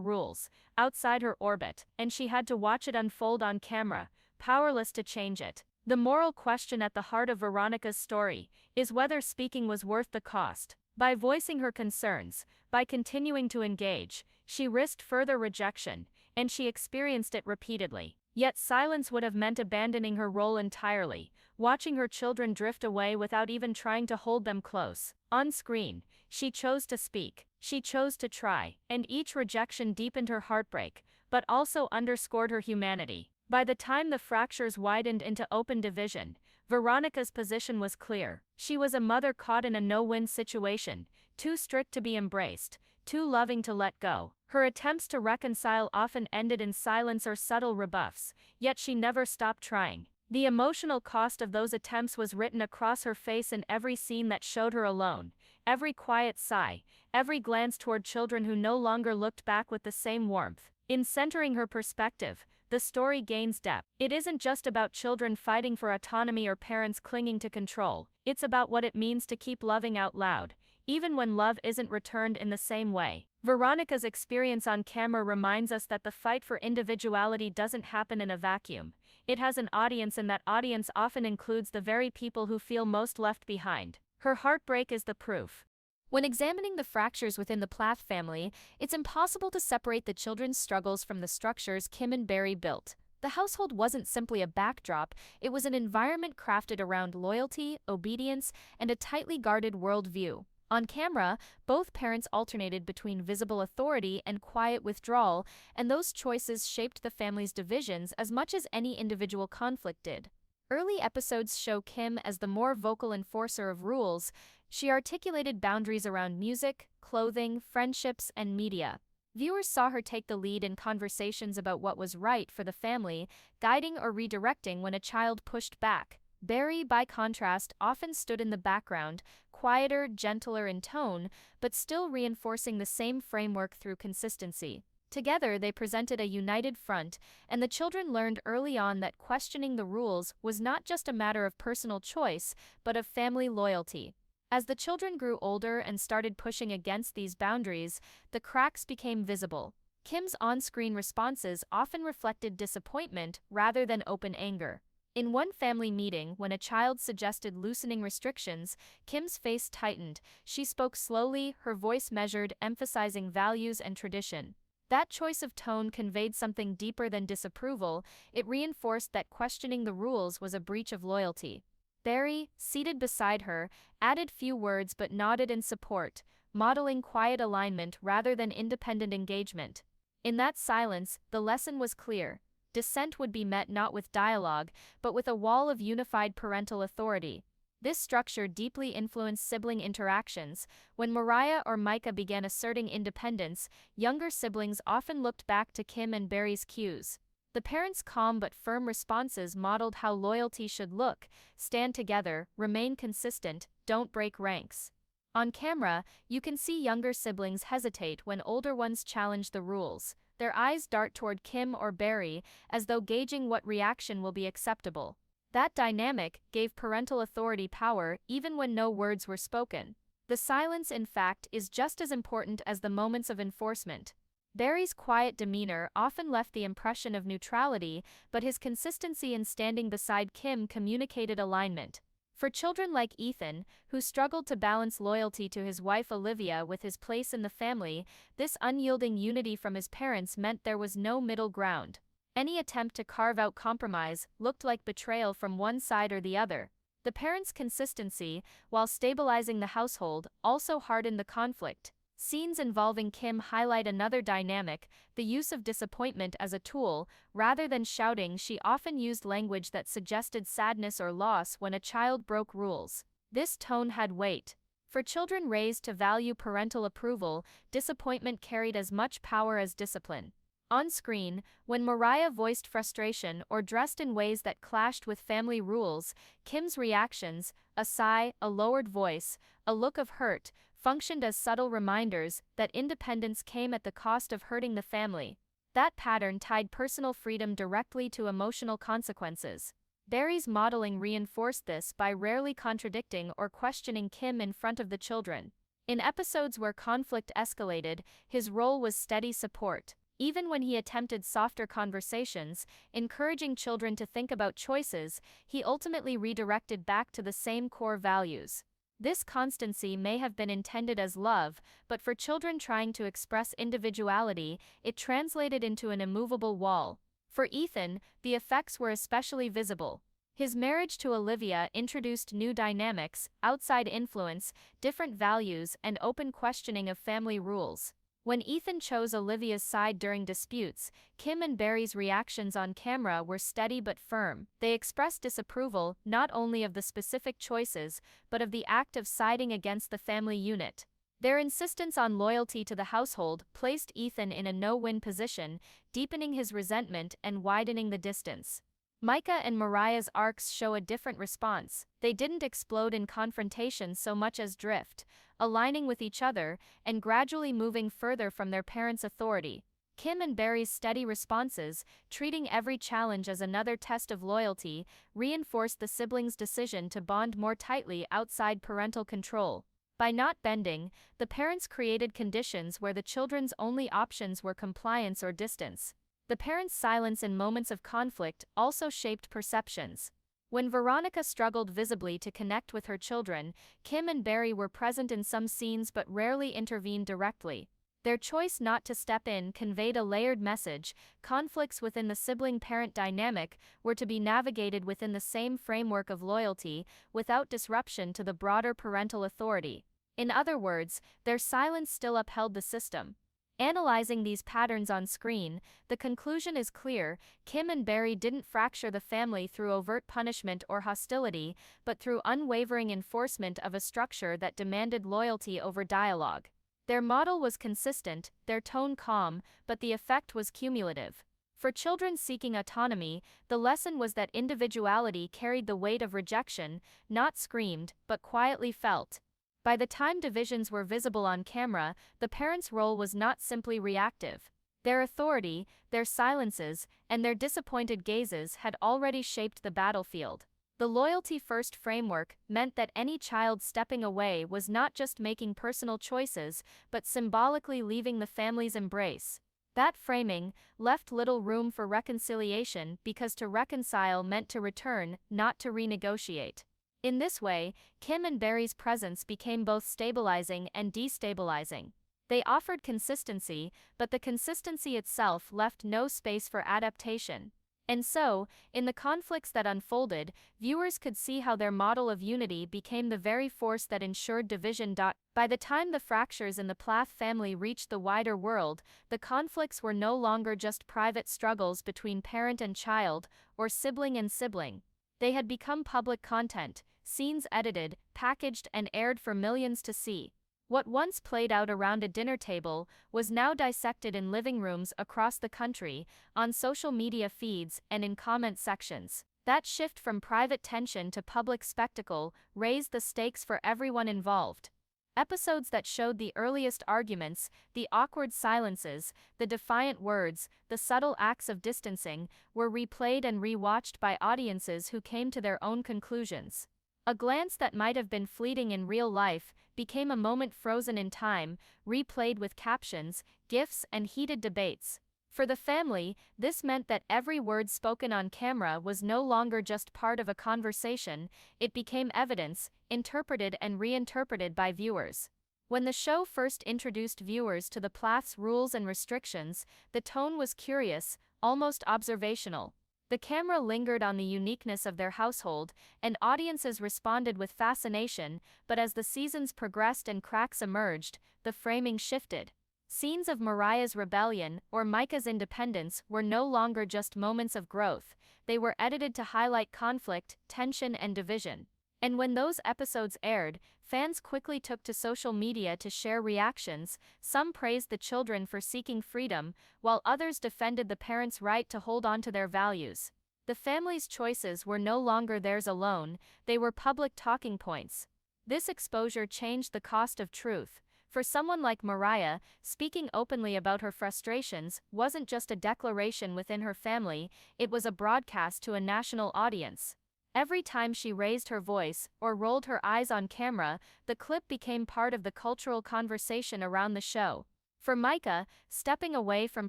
rules, outside her orbit, and she had to watch it unfold on camera, powerless to change it. The moral question at the heart of Veronica's story is whether speaking was worth the cost. By voicing her concerns, by continuing to engage, she risked further rejection, and she experienced it repeatedly. Yet silence would have meant abandoning her role entirely, watching her children drift away without even trying to hold them close. On screen, she chose to speak, she chose to try, and each rejection deepened her heartbreak, but also underscored her humanity. By the time the fractures widened into open division, Veronica's position was clear. She was a mother caught in a no-win situation, too strict to be embraced, too loving to let go. Her attempts to reconcile often ended in silence or subtle rebuffs, yet she never stopped trying. The emotional cost of those attempts was written across her face in every scene that showed her alone, every quiet sigh, every glance toward children who no longer looked back with the same warmth. In centering her perspective, the story gains depth. It isn't just about children fighting for autonomy or parents clinging to control. It's about what it means to keep loving out loud, even when love isn't returned in the same way. Veronica's experience on camera reminds us that the fight for individuality doesn't happen in a vacuum. It has an audience, and that audience often includes the very people who feel most left behind. Her heartbreak is the proof. When examining the fractures within the Plath family, it's impossible to separate the children's struggles from the structures Kim and Barry built. The household wasn't simply a backdrop, it was an environment crafted around loyalty, obedience, and a tightly guarded worldview. On camera, both parents alternated between visible authority and quiet withdrawal, and those choices shaped the family's divisions as much as any individual conflict did. Early episodes show Kim as the more vocal enforcer of rules. She articulated boundaries around music, clothing, friendships, and media. Viewers saw her take the lead in conversations about what was right for the family, guiding or redirecting when a child pushed back. Barry, by contrast, often stood in the background, quieter, gentler in tone, but still reinforcing the same framework through consistency. Together, they presented a united front, and the children learned early on that questioning the rules was not just a matter of personal choice, but of family loyalty. As the children grew older and started pushing against these boundaries, the cracks became visible. Kim's on-screen responses often reflected disappointment rather than open anger. In one family meeting, when a child suggested loosening restrictions, Kim's face tightened. She spoke slowly, her voice measured, emphasizing values and tradition. That choice of tone conveyed something deeper than disapproval. It reinforced that questioning the rules was a breach of loyalty. Barry, seated beside her, added few words but nodded in support, modeling quiet alignment rather than independent engagement. In that silence, the lesson was clear. Dissent would be met not with dialogue, but with a wall of unified parental authority. This structure deeply influenced sibling interactions. When Moriah or Micah began asserting independence, younger siblings often looked back to Kim and Barry's cues. The parents' calm but firm responses modeled how loyalty should look: stand together, remain consistent, don't break ranks. On camera, you can see younger siblings hesitate when older ones challenge the rules. Their eyes dart toward Kim or Barry, as though gauging what reaction will be acceptable. That dynamic gave parental authority power even when no words were spoken. The silence, in fact, is just as important as the moments of enforcement. Barry's quiet demeanor often left the impression of neutrality, but his consistency in standing beside Kim communicated alignment. For children like Ethan, who struggled to balance loyalty to his wife Olivia with his place in the family, this unyielding unity from his parents meant there was no middle ground. Any attempt to carve out compromise looked like betrayal from one side or the other. The parents' consistency, while stabilizing the household, also hardened the conflict. Scenes involving Kim highlight another dynamic: the use of disappointment as a tool. Rather than shouting, she often used language that suggested sadness or loss when a child broke rules. This tone had weight. For children raised to value parental approval, disappointment carried as much power as discipline. On screen, when Moriah voiced frustration or dressed in ways that clashed with family rules, Kim's reactions, a sigh, a lowered voice, a look of hurt, functioned as subtle reminders that independence came at the cost of hurting the family. That pattern tied personal freedom directly to emotional consequences. Barry's modeling reinforced this by rarely contradicting or questioning Kim in front of the children. In episodes where conflict escalated, his role was steady support. Even when he attempted softer conversations, encouraging children to think about choices, he ultimately redirected back to the same core values. This constancy may have been intended as love, but for children trying to express individuality, it translated into an immovable wall. For Ethan, the effects were especially visible. His marriage to Olivia introduced new dynamics, outside influence, different values, and open questioning of family rules. When Ethan chose Olivia's side during disputes, Kim and Barry's reactions on camera were steady but firm. They expressed disapproval not only of the specific choices, but of the act of siding against the family unit. Their insistence on loyalty to the household placed Ethan in a no-win position, deepening his resentment and widening the distance. Micah and Moriah's arcs show a different response. They didn't explode in confrontation so much as drift, aligning with each other and gradually moving further from their parents' authority. Kim and Barry's steady responses, treating every challenge as another test of loyalty, reinforced the siblings' decision to bond more tightly outside parental control. By not bending, the parents created conditions where the children's only options were compliance or distance. The parents' silence in moments of conflict also shaped perceptions. When Veronica struggled visibly to connect with her children, Kim and Barry were present in some scenes but rarely intervened directly. Their choice not to step in conveyed a layered message. Conflicts within the sibling-parent dynamic were to be navigated within the same framework of loyalty, without disruption to the broader parental authority. In other words, their silence still upheld the system. Analyzing these patterns on screen, the conclusion is clear: Kim and Barry didn't fracture the family through overt punishment or hostility, but through unwavering enforcement of a structure that demanded loyalty over dialogue. Their model was consistent, their tone calm, but the effect was cumulative. For children seeking autonomy, the lesson was that individuality carried the weight of rejection, not screamed, but quietly felt. By the time divisions were visible on camera, the parents' role was not simply reactive. Their authority, their silences, and their disappointed gazes had already shaped the battlefield. The loyalty-first framework meant that any child stepping away was not just making personal choices, but symbolically leaving the family's embrace. That framing left little room for reconciliation, because to reconcile meant to return, not to renegotiate. In this way, Kim and Barry's presence became both stabilizing and destabilizing. They offered consistency, but the consistency itself left no space for adaptation. And so, in the conflicts that unfolded, viewers could see how their model of unity became the very force that ensured division. By the time the fractures in the Plath family reached the wider world, the conflicts were no longer just private struggles between parent and child, or sibling and sibling. They had become public content, scenes edited, packaged, and aired for millions to see. What once played out around a dinner table was now dissected in living rooms across the country, on social media feeds, and in comment sections. That shift from private tension to public spectacle raised the stakes for everyone involved. Episodes that showed the earliest arguments, the awkward silences, the defiant words, the subtle acts of distancing, were replayed and rewatched by audiences who came to their own conclusions. A glance that might have been fleeting in real life became a moment frozen in time, replayed with captions, gifs, and heated debates. For the family, this meant that every word spoken on camera was no longer just part of a conversation, it became evidence, interpreted and reinterpreted by viewers. When the show first introduced viewers to the Plath's rules and restrictions, the tone was curious, almost observational. The camera lingered on the uniqueness of their household, and audiences responded with fascination, but as the seasons progressed and cracks emerged, the framing shifted. Scenes of Moriah's rebellion or Micah's independence were no longer just moments of growth, they were edited to highlight conflict, tension, and division. And when those episodes aired, fans quickly took to social media to share reactions. Some praised the children for seeking freedom, while others defended the parents' right to hold on to their values. The family's choices were no longer theirs alone, they were public talking points. This exposure changed the cost of truth. For someone like Moriah, speaking openly about her frustrations wasn't just a declaration within her family, it was a broadcast to a national audience. Every time she raised her voice or rolled her eyes on camera, the clip became part of the cultural conversation around the show. For Micah, stepping away from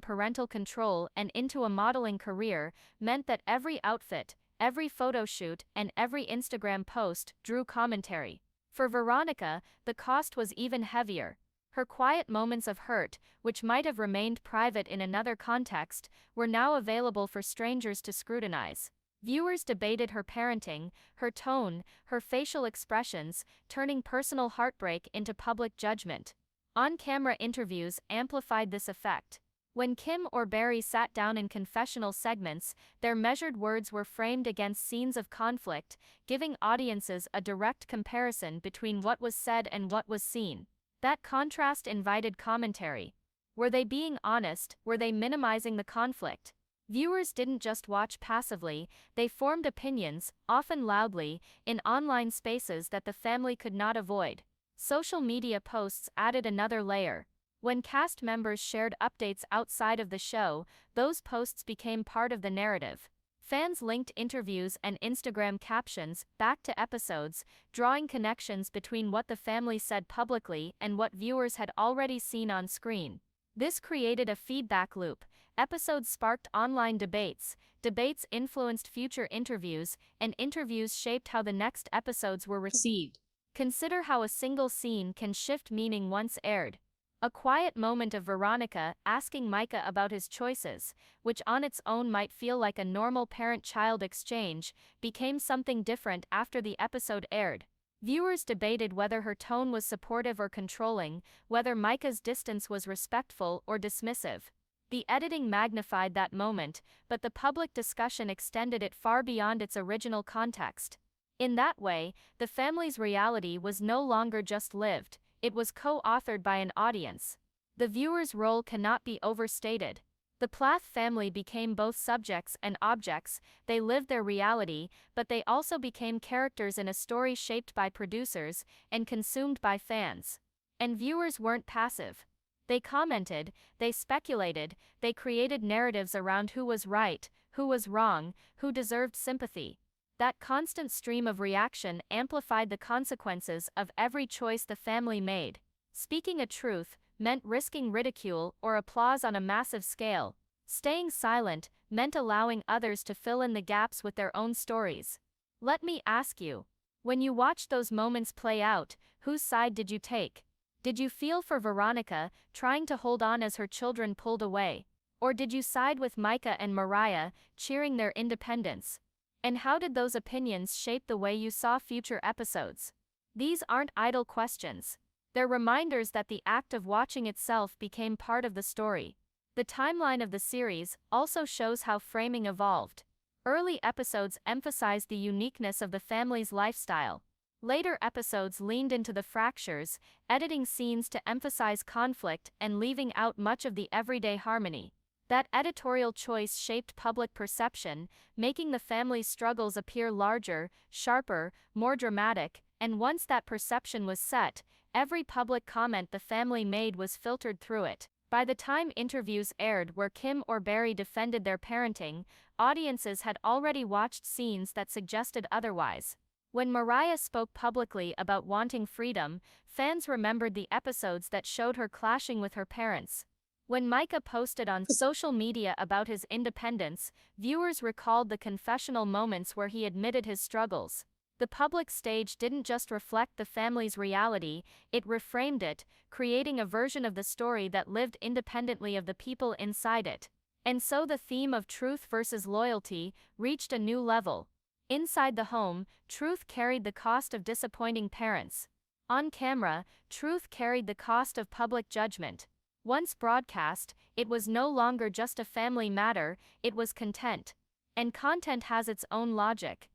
parental control and into a modeling career meant that every outfit, every photo shoot, and every Instagram post drew commentary. For Veronica, the cost was even heavier. Her quiet moments of hurt, which might have remained private in another context, were now available for strangers to scrutinize. Viewers debated her parenting, her tone, her facial expressions, turning personal heartbreak into public judgment. On-camera interviews amplified this effect. When Kim or Barry sat down in confessional segments, their measured words were framed against scenes of conflict, giving audiences a direct comparison between what was said and what was seen. That contrast invited commentary. Were they being honest? Were they minimizing the conflict? Viewers didn't just watch passively, they formed opinions, often loudly, in online spaces that the family could not avoid. Social media posts added another layer. When cast members shared updates outside of the show, those posts became part of the narrative. Fans linked interviews and Instagram captions back to episodes, drawing connections between what the family said publicly and what viewers had already seen on screen. This created a feedback loop. Episodes sparked online debates, debates influenced future interviews, and interviews shaped how the next episodes were received. Consider how a single scene can shift meaning once aired. A quiet moment of Veronica asking Micah about his choices, which on its own might feel like a normal parent-child exchange, became something different after the episode aired. Viewers debated whether her tone was supportive or controlling, whether Micah's distance was respectful or dismissive. The editing magnified that moment, but the public discussion extended it far beyond its original context. In that way, the family's reality was no longer just lived, it was co-authored by an audience. The viewer's role cannot be overstated. The Plath family became both subjects and objects, they lived their reality, but they also became characters in a story shaped by producers and consumed by fans. And viewers weren't passive. They commented, they speculated, they created narratives around who was right, who was wrong, who deserved sympathy. That constant stream of reaction amplified the consequences of every choice the family made. Speaking a truth meant risking ridicule or applause on a massive scale. Staying silent meant allowing others to fill in the gaps with their own stories. Let me ask you, when you watched those moments play out, whose side did you take? Did you feel for Veronica, trying to hold on as her children pulled away? Or did you side with Micah and Moriah, cheering their independence? And how did those opinions shape the way you saw future episodes? These aren't idle questions. They're reminders that the act of watching itself became part of the story. The timeline of the series also shows how framing evolved. Early episodes emphasized the uniqueness of the family's lifestyle. Later episodes leaned into the fractures, editing scenes to emphasize conflict and leaving out much of the everyday harmony. That editorial choice shaped public perception, making the family's struggles appear larger, sharper, more dramatic, and once that perception was set, every public comment the family made was filtered through it. By the time interviews aired where Kim or Barry defended their parenting, audiences had already watched scenes that suggested otherwise. When Moriah spoke publicly about wanting freedom, fans remembered the episodes that showed her clashing with her parents. When Micah posted on social media about his independence, viewers recalled the confessional moments where he admitted his struggles. The public stage didn't just reflect the family's reality, it reframed it, creating a version of the story that lived independently of the people inside it. And so the theme of truth versus loyalty reached a new level. Inside the home, truth carried the cost of disappointing parents. On camera, truth carried the cost of public judgment. Once broadcast, it was no longer just a family matter, it was content. And content has its own logic.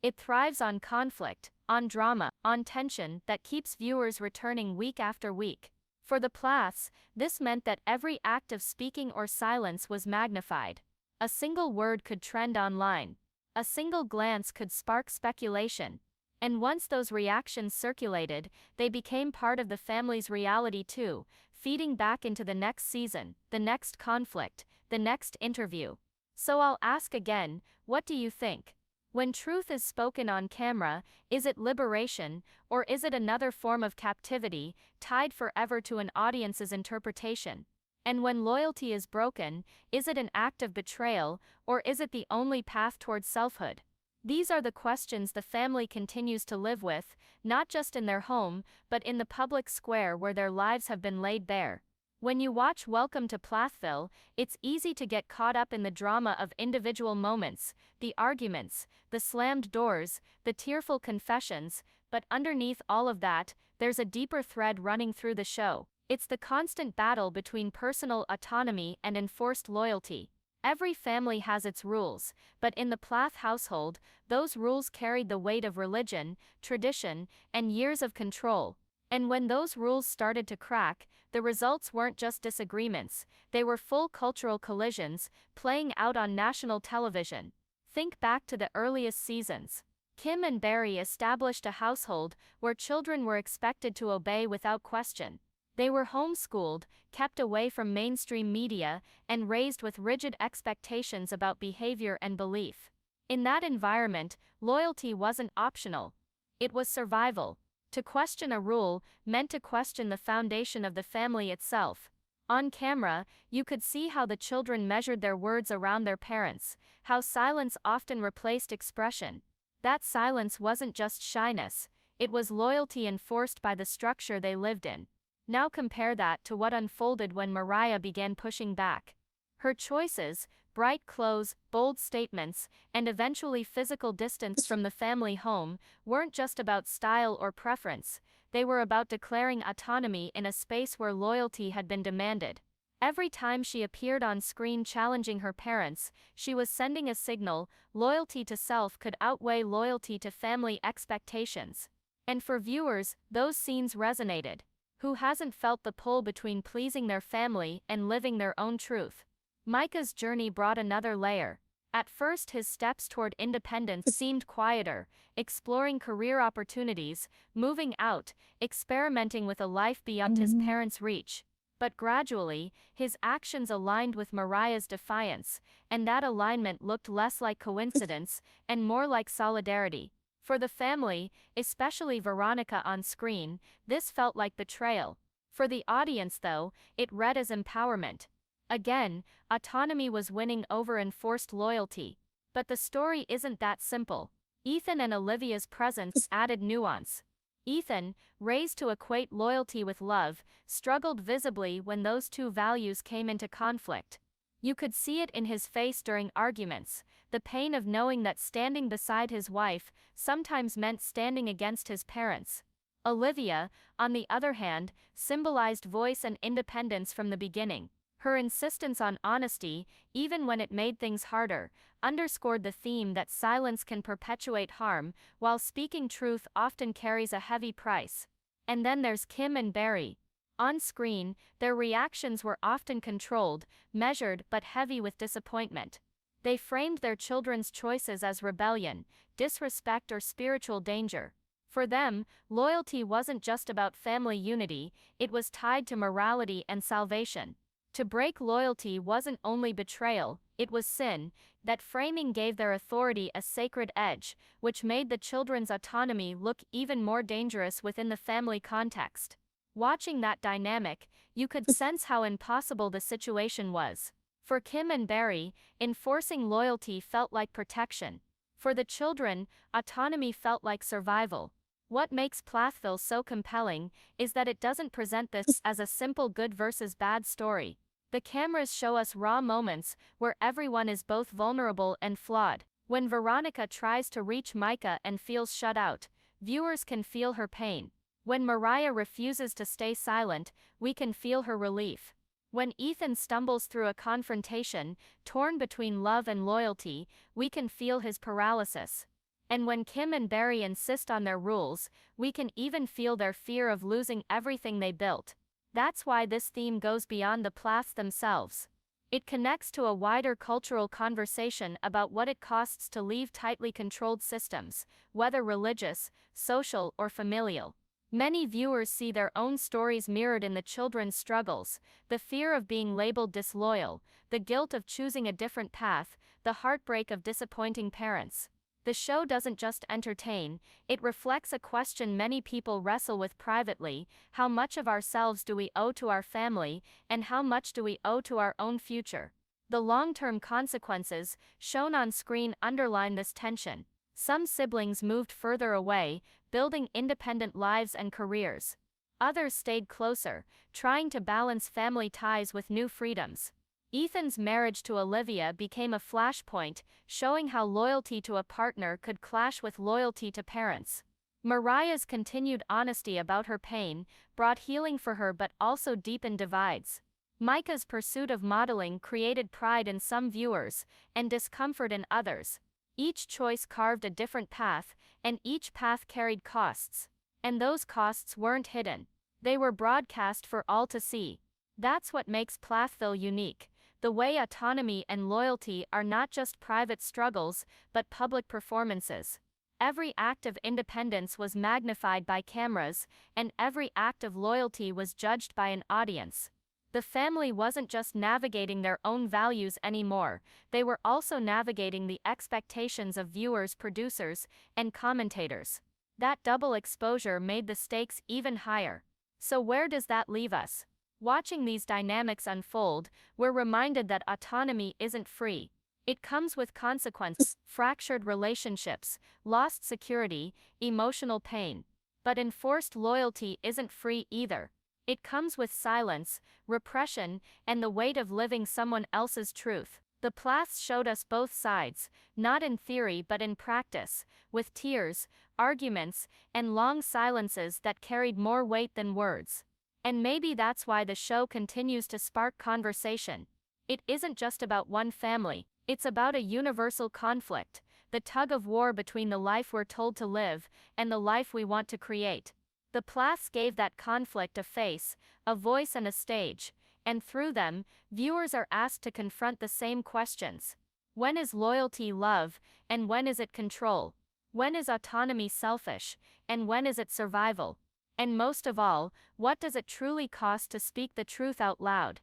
It thrives on conflict, on drama, on tension that keeps viewers returning week after week. For the Plaths, this meant that every act of speaking or silence was magnified. A single word could trend online. A single glance could spark speculation. And once those reactions circulated, they became part of the family's reality too, feeding back into the next season, the next conflict, the next interview. So I'll ask again, what do you think? When truth is spoken on camera, is it liberation, or is it another form of captivity, tied forever to an audience's interpretation? And when loyalty is broken, is it an act of betrayal, or is it the only path towards selfhood? These are the questions the family continues to live with, not just in their home, but in the public square where their lives have been laid bare. When you watch Welcome to Plathville, it's easy to get caught up in the drama of individual moments, the arguments, the slammed doors, the tearful confessions, but underneath all of that, there's a deeper thread running through the show. It's the constant battle between personal autonomy and enforced loyalty. Every family has its rules, but in the Plath household, those rules carried the weight of religion, tradition, and years of control. And when those rules started to crack, the results weren't just disagreements, they were full cultural collisions, playing out on national television. Think back to the earliest seasons. Kim and Barry established a household where children were expected to obey without question. They were homeschooled, kept away from mainstream media, and raised with rigid expectations about behavior and belief. In that environment, loyalty wasn't optional. It was survival. To question a rule meant to question the foundation of the family itself. On camera, you could see how the children measured their words around their parents, how silence often replaced expression. That silence wasn't just shyness, it was loyalty enforced by the structure they lived in. Now compare that to what unfolded when Moriah began pushing back. Her choices, bright clothes, bold statements, and eventually physical distance from the family home, weren't just about style or preference, they were about declaring autonomy in a space where loyalty had been demanded. Every time she appeared on screen challenging her parents, she was sending a signal: loyalty to self could outweigh loyalty to family expectations. And for viewers, those scenes resonated. Who hasn't felt the pull between pleasing their family and living their own truth? Micah's journey brought another layer. At first, his steps toward independence seemed quieter, exploring career opportunities, moving out, experimenting with a life beyond his parents' reach. But gradually, his actions aligned with Moriah's defiance, and that alignment looked less like coincidence and more like solidarity. For the family, especially Veronica on screen, this felt like betrayal. For the audience though, it read as empowerment. Again, autonomy was winning over enforced loyalty. But the story isn't that simple. Ethan and Olivia's presence added nuance. Ethan, raised to equate loyalty with love, struggled visibly when those two values came into conflict. You could see it in his face during arguments, the pain of knowing that standing beside his wife sometimes meant standing against his parents. Olivia, on the other hand, symbolized voice and independence from the beginning. Her insistence on honesty, even when it made things harder, underscored the theme that silence can perpetuate harm, while speaking truth often carries a heavy price. And then there's Kim and Barry. On screen, their reactions were often controlled, measured, but heavy with disappointment. They framed their children's choices as rebellion, disrespect, or spiritual danger. For them, loyalty wasn't just about family unity, it was tied to morality and salvation. To break loyalty wasn't only betrayal, it was sin. That framing gave their authority a sacred edge, which made the children's autonomy look even more dangerous within the family context. Watching that dynamic, you could sense how impossible the situation was. For Kim and Barry, enforcing loyalty felt like protection. For the children, autonomy felt like survival. What makes Plathville so compelling is that it doesn't present this as a simple good versus bad story. The cameras show us raw moments where everyone is both vulnerable and flawed. When Veronica tries to reach Micah and feels shut out, viewers can feel her pain. When Moriah refuses to stay silent, we can feel her relief. When Ethan stumbles through a confrontation, torn between love and loyalty, we can feel his paralysis. And when Kim and Barry insist on their rules, we can even feel their fear of losing everything they built. That's why this theme goes beyond the Plaths themselves. It connects to a wider cultural conversation about what it costs to leave tightly controlled systems, whether religious, social, or familial. Many viewers see their own stories mirrored in the children's struggles, the fear of being labeled disloyal, the guilt of choosing a different path, the heartbreak of disappointing parents. The show doesn't just entertain, it reflects a question many people wrestle with privately: how much of ourselves do we owe to our family, and how much do we owe to our own future? The long-term consequences, shown on screen, underline this tension. Some siblings moved further away, building independent lives and careers. Others stayed closer, trying to balance family ties with new freedoms. Ethan's marriage to Olivia became a flashpoint, showing how loyalty to a partner could clash with loyalty to parents. Moriah's continued honesty about her pain brought healing for her but also deepened divides. Micah's pursuit of modeling created pride in some viewers and discomfort in others. Each choice carved a different path, and each path carried costs. And those costs weren't hidden. They were broadcast for all to see. That's what makes Plathville unique. The way autonomy and loyalty are not just private struggles, but public performances. Every act of independence was magnified by cameras, and every act of loyalty was judged by an audience. The family wasn't just navigating their own values anymore, they were also navigating the expectations of viewers, producers, and commentators. That double exposure made the stakes even higher. So where does that leave us? Watching these dynamics unfold, we're reminded that autonomy isn't free. It comes with consequences: fractured relationships, lost security, emotional pain. But enforced loyalty isn't free either. It comes with silence, repression, and the weight of living someone else's truth. The Plaths showed us both sides, not in theory but in practice, with tears, arguments, and long silences that carried more weight than words. And maybe that's why the show continues to spark conversation. It isn't just about one family, it's about a universal conflict, the tug of war between the life we're told to live and the life we want to create. The Plaths gave that conflict a face, a voice, and a stage, and through them, viewers are asked to confront the same questions. When is loyalty love, and when is it control? When is autonomy selfish, and when is it survival? And most of all, what does it truly cost to speak the truth out loud?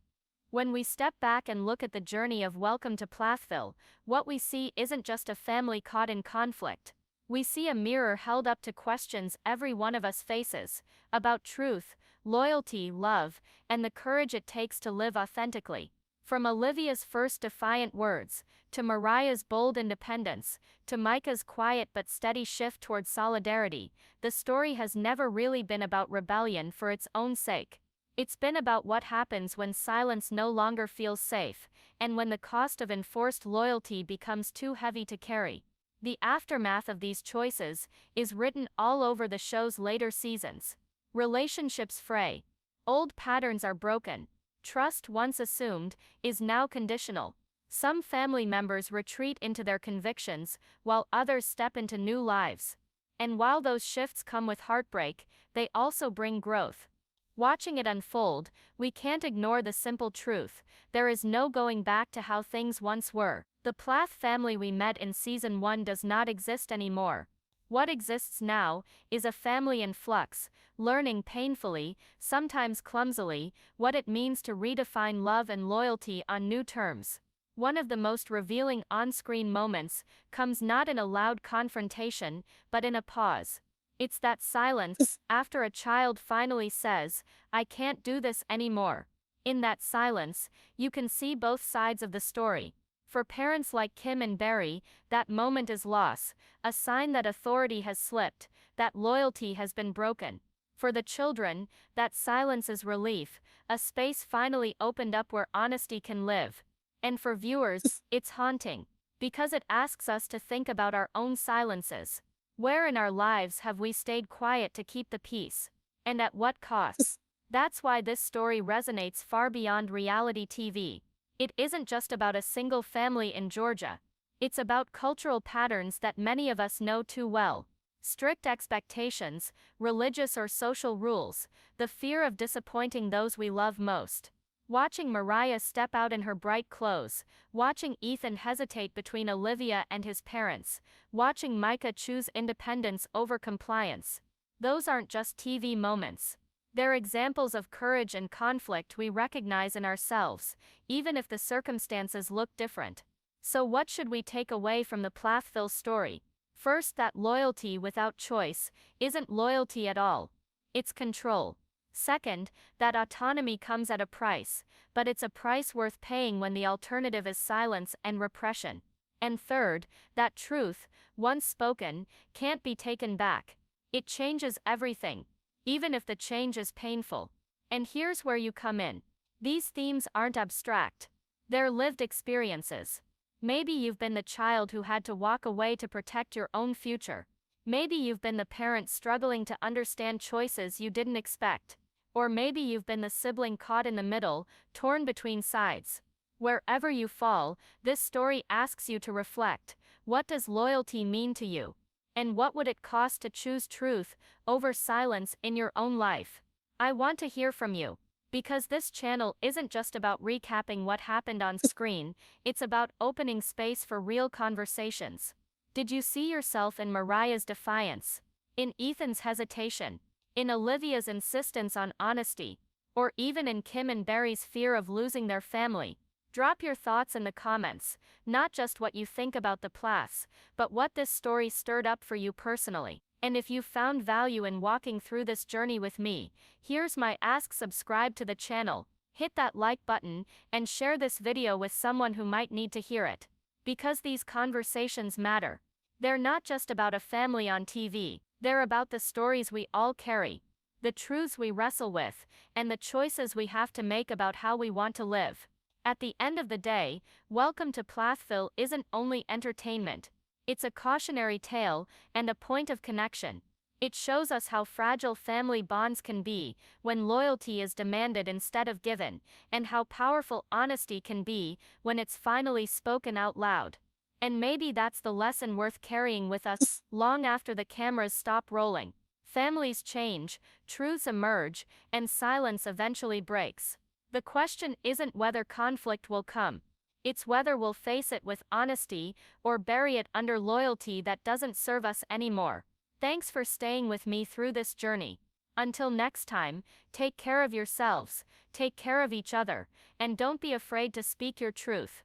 When we step back and look at the journey of Welcome to Plathville, what we see isn't just a family caught in conflict. We see a mirror held up to questions every one of us faces, about truth, loyalty, love, and the courage it takes to live authentically. From Olivia's first defiant words, to Moriah's bold independence, to Micah's quiet but steady shift towards solidarity, the story has never really been about rebellion for its own sake. It's been about what happens when silence no longer feels safe, and when the cost of enforced loyalty becomes too heavy to carry. The aftermath of these choices is written all over the show's later seasons. Relationships fray. Old patterns are broken. Trust, once assumed, is now conditional. Some family members retreat into their convictions, while others step into new lives. And while those shifts come with heartbreak, they also bring growth. Watching it unfold, we can't ignore the simple truth: there is no going back to how things once were. The Plath family we met in Season 1 does not exist anymore. What exists now is a family in flux, learning painfully, sometimes clumsily, what it means to redefine love and loyalty on new terms. One of the most revealing on-screen moments comes not in a loud confrontation, but in a pause. It's that silence after a child finally says, "I can't do this anymore." In that silence, you can see both sides of the story. For parents like Kim and Barry, that moment is loss, a sign that authority has slipped, that loyalty has been broken. For the children, that silence is relief, a space finally opened up where honesty can live. And for viewers, it's haunting, because it asks us to think about our own silences. Where in our lives have we stayed quiet to keep the peace? And at what cost? That's why this story resonates far beyond reality TV. It isn't just about a single family in Georgia. It's about cultural patterns that many of us know too well. Strict expectations, religious or social rules, the fear of disappointing those we love most. Watching Moriah step out in her bright clothes, watching Ethan hesitate between Olivia and his parents, watching Micah choose independence over compliance. Those aren't just TV moments. They're examples of courage and conflict we recognize in ourselves, even if the circumstances look different. So what should we take away from the Plathville story? First, that loyalty without choice isn't loyalty at all. It's control. Second, that autonomy comes at a price, but it's a price worth paying when the alternative is silence and repression. And third, that truth, once spoken, can't be taken back. It changes everything, even if the change is painful. And here's where you come in. These themes aren't abstract. They're lived experiences. Maybe you've been the child who had to walk away to protect your own future. Maybe you've been the parent struggling to understand choices you didn't expect. Or maybe you've been the sibling caught in the middle, torn between sides. Wherever you fall, this story asks you to reflect. What does loyalty mean to you? And what would it cost to choose truth over silence in your own life? I want to hear from you. Because this channel isn't just about recapping what happened on screen, it's about opening space for real conversations. Did you see yourself in Moriah's defiance? In Ethan's hesitation? In Olivia's insistence on honesty? Or even in Kim and Barry's fear of losing their family? Drop your thoughts in the comments, not just what you think about the Plaths, but what this story stirred up for you personally. And if you found value in walking through this journey with me, here's my ask: subscribe to the channel, hit that like button, and share this video with someone who might need to hear it. Because these conversations matter. They're not just about a family on TV, they're about the stories we all carry, the truths we wrestle with, and the choices we have to make about how we want to live. At the end of the day, Welcome to Plathville isn't only entertainment. It's a cautionary tale and a point of connection. It shows us how fragile family bonds can be when loyalty is demanded instead of given, and how powerful honesty can be when it's finally spoken out loud. And maybe that's the lesson worth carrying with us long after the cameras stop rolling. Families change, truths emerge, and silence eventually breaks. The question isn't whether conflict will come. It's whether we'll face it with honesty or bury it under loyalty that doesn't serve us anymore. Thanks for staying with me through this journey. Until next time, take care of yourselves, take care of each other, and don't be afraid to speak your truth.